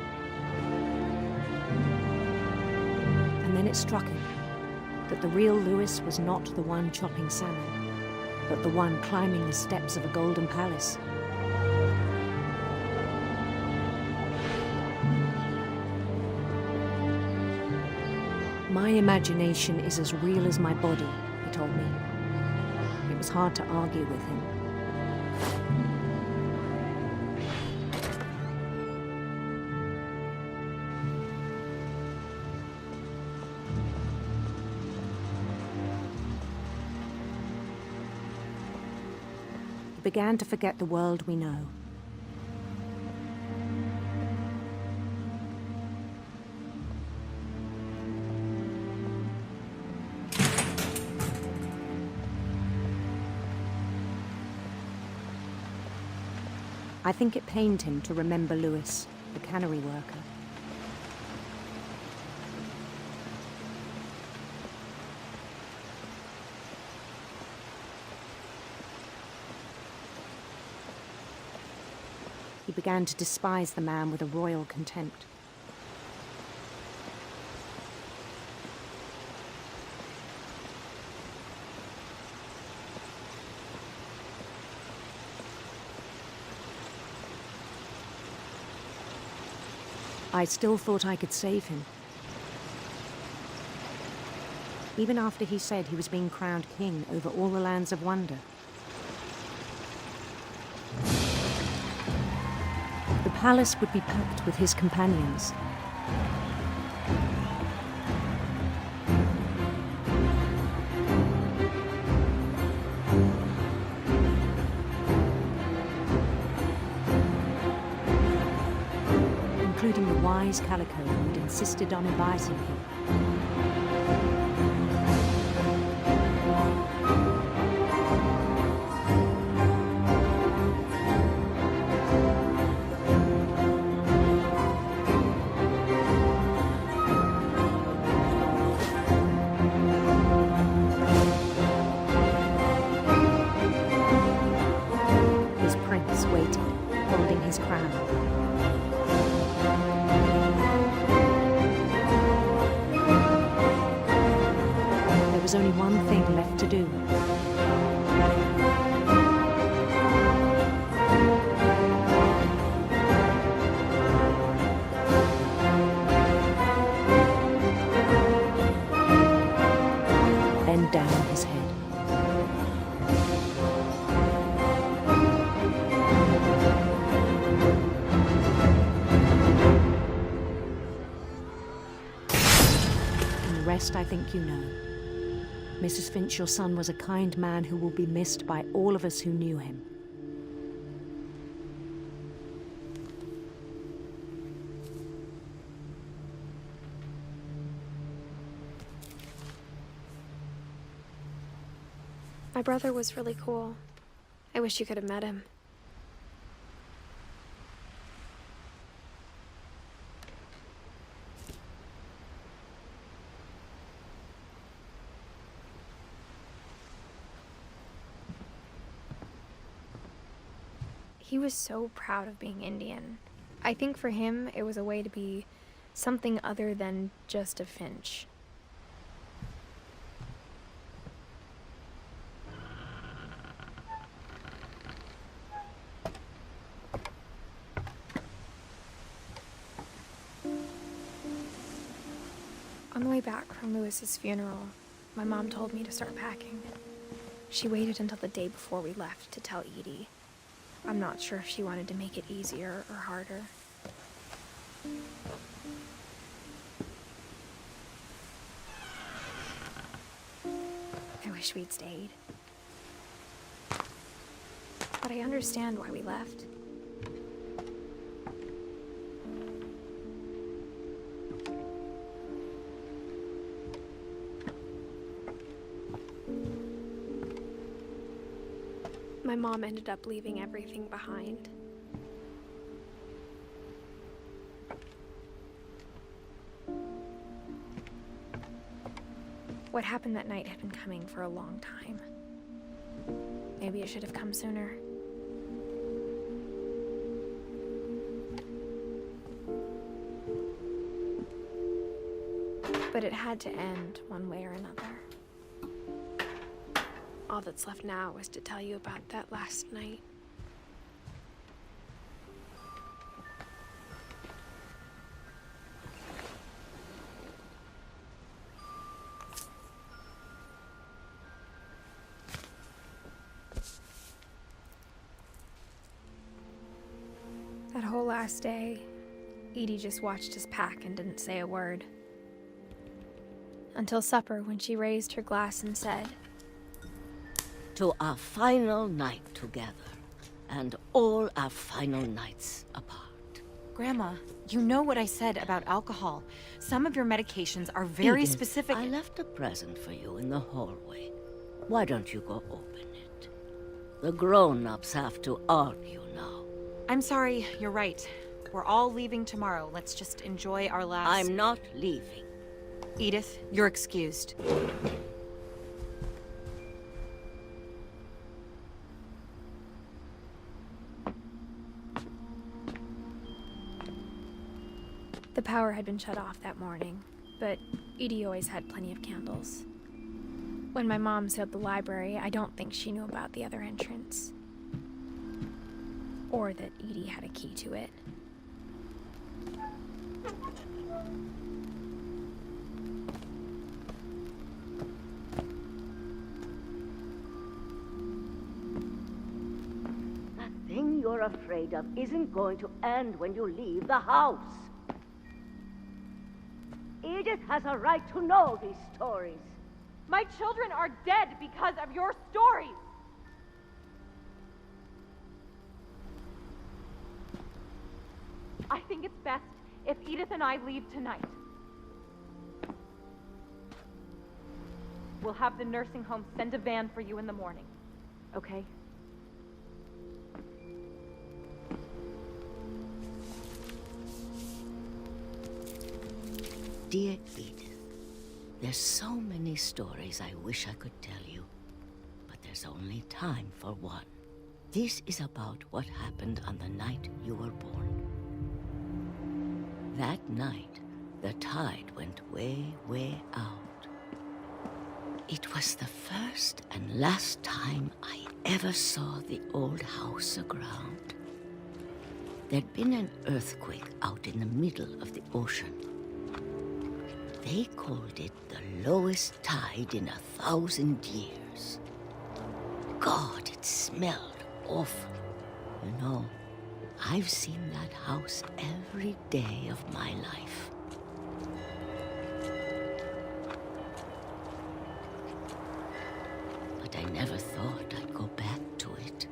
And then it struck him that the real Louis was not the one chopping salmon, but the one climbing the steps of a golden palace. My imagination is as real as my body, he told me. It was hard to argue with him. Began to forget the world we know. I think it pained him to remember Louis, the cannery worker. He began to despise the man with a royal contempt. I still thought I could save him. Even after he said he was being crowned king over all the lands of wonder. The palace would be packed with his companions. including the wise Calico who'd insisted on inviting him. His prince waited, holding his crown. There was only one thing left to do. Bend down his head. And the rest I think you know. Mrs. Finch, your son was a kind man who will be missed by all of us who knew him. My brother was really cool. I wish you could have met him. He was so proud of being Indian. I think for him, it was a way to be something other than just a Finch. On the way back from Lewis's funeral, my mom told me to start packing. She waited until the day before we left to tell Edie. I'm not sure if she wanted to make it easier or harder. I wish we'd stayed. But I understand why we left. My mom ended up leaving everything behind. What happened that night had been coming for a long time. Maybe it should have come sooner. But it had to end one way or another. All that's left now is to tell you about that last night. That whole last day, Edie just watched us pack and didn't say a word. Until supper, when she raised her glass and said, "To our final night together, and all our final nights apart." Grandma, you know what I said about alcohol. Some of your medications are very Edith, specific. I left a present for you in the hallway. Why don't you go open it? The grown-ups have to argue now. I'm sorry, you're right. We're all leaving tomorrow. Let's just enjoy our last... I'm not leaving. Edith, you're excused. The power had been shut off that morning, but Edie always had plenty of candles. When my mom sealed the library, I don't think she knew about the other entrance. Or that Edie had a key to it. That thing you're afraid of isn't going to end when you leave the house. Edith has a right to know these stories. My children are dead because of your stories! I think it's best if Edith and I leave tonight. We'll have the nursing home send a van for you in the morning, okay? Dear Edith, there's so many stories I wish I could tell you, but there's only time for one. This is about what happened on the night you were born. That night, the tide went way, way out. It was the first and last time I ever saw the old house aground. There'd been an earthquake out in the middle of the ocean. They called it the lowest tide in 1,000 years. God, it smelled awful. You know, I've seen that house every day of my life. But I never thought I'd go back to it.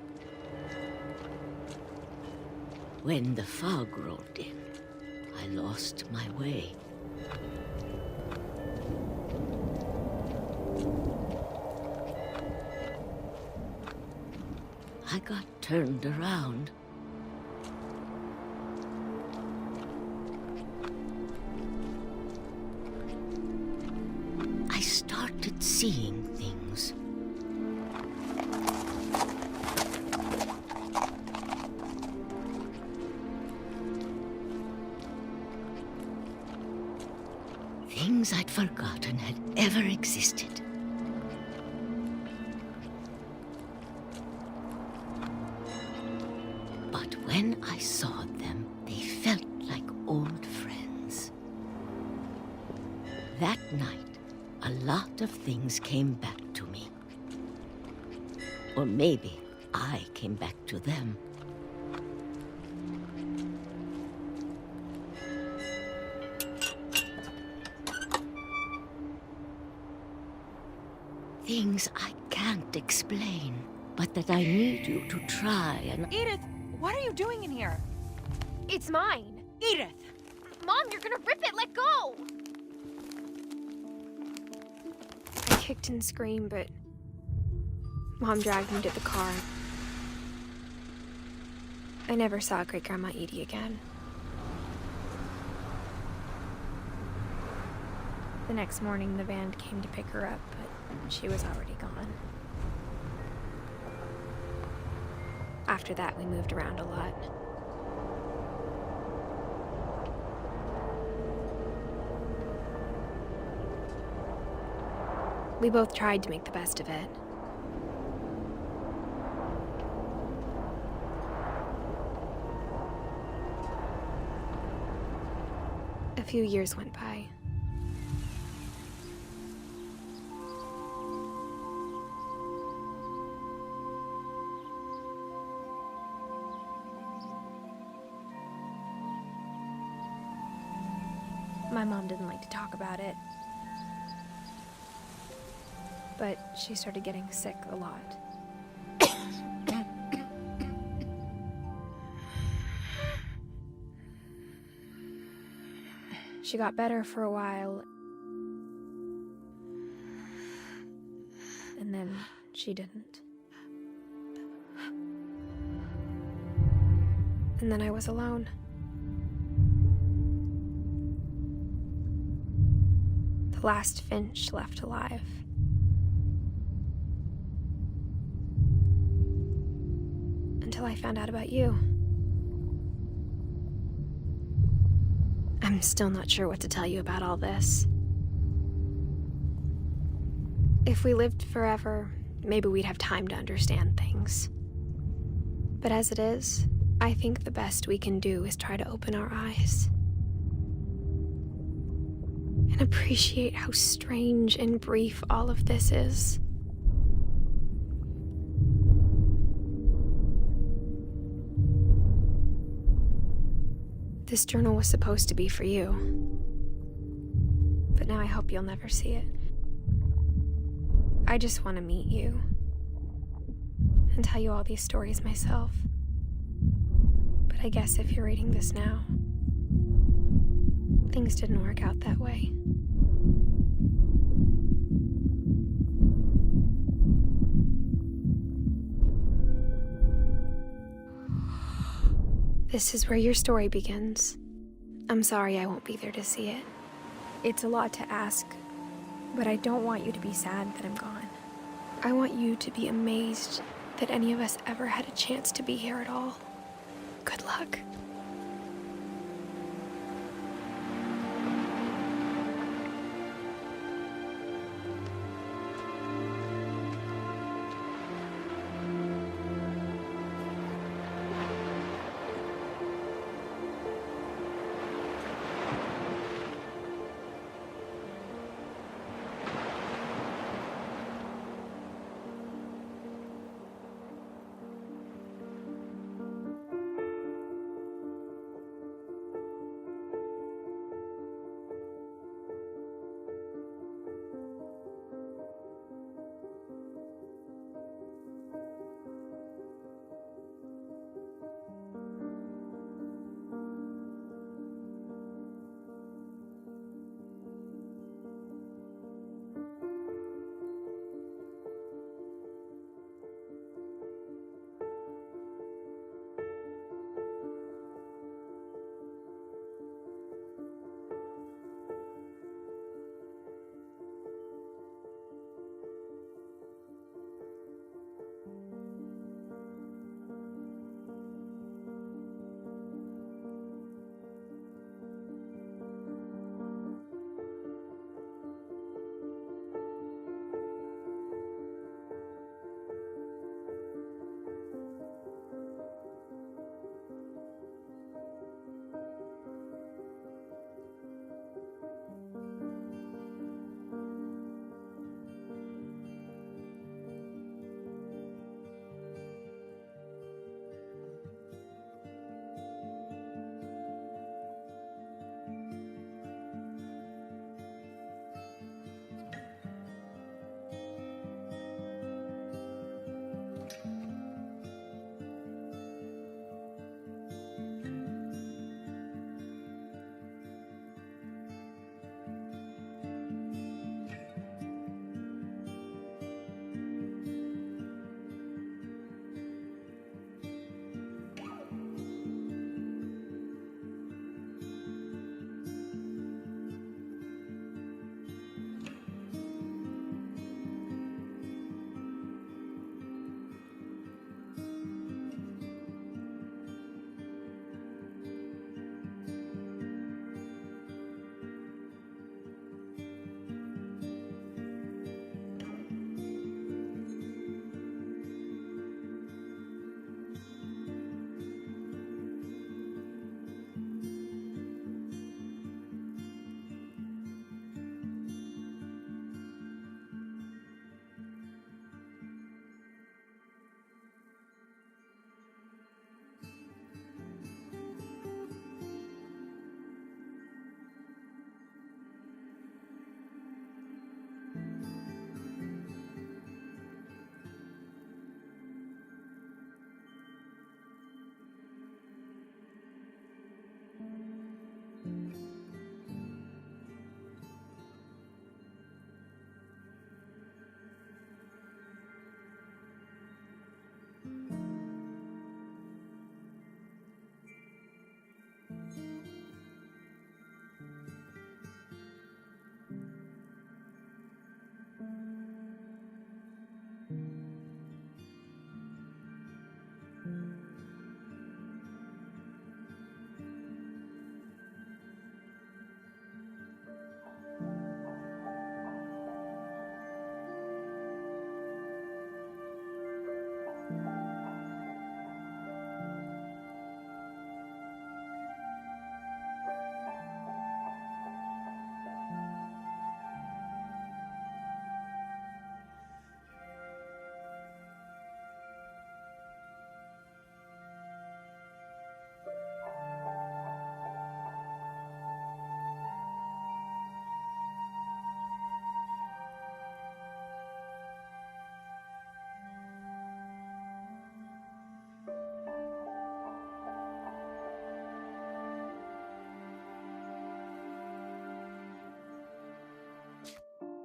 When the fog rolled in, I lost my way. I got turned around. I started seeing things. Things I'd forgotten had ever existed. But when I saw them, they felt like old friends. That night, a lot of things came back to me. Or maybe I came back to them. Things I can't explain, but that I need you to try and... Edith, what are you doing in here? It's mine. Edith! Mom, you're gonna rip it! Let go! I kicked and screamed, but Mom dragged me to the car. I never saw Great-Grandma Edie again. The next morning, the van came to pick her up, but she was already gone. After that, we moved around a lot. We both tried to make the best of it. A few years went by. My mom didn't like to talk about it, but she started getting sick a lot. She got better for a while, and then she didn't. And then I was alone. The last Finch left alive. Until I found out about you. I'm still not sure what to tell you about all this. If we lived forever, maybe we'd have time to understand things. But as it is, I think the best we can do is try to open our eyes. And appreciate how strange and brief all of this is. This journal was supposed to be for you. But now I hope you'll never see it. I just want to meet you. And tell you all these stories myself. But I guess if you're reading this now, Things didn't work out that way. This is where your story begins. I'm sorry I won't be there to see it. It's a lot to ask, but I don't want you to be sad that I'm gone. I want you to be amazed that any of us ever had a chance to be here at all. Good luck.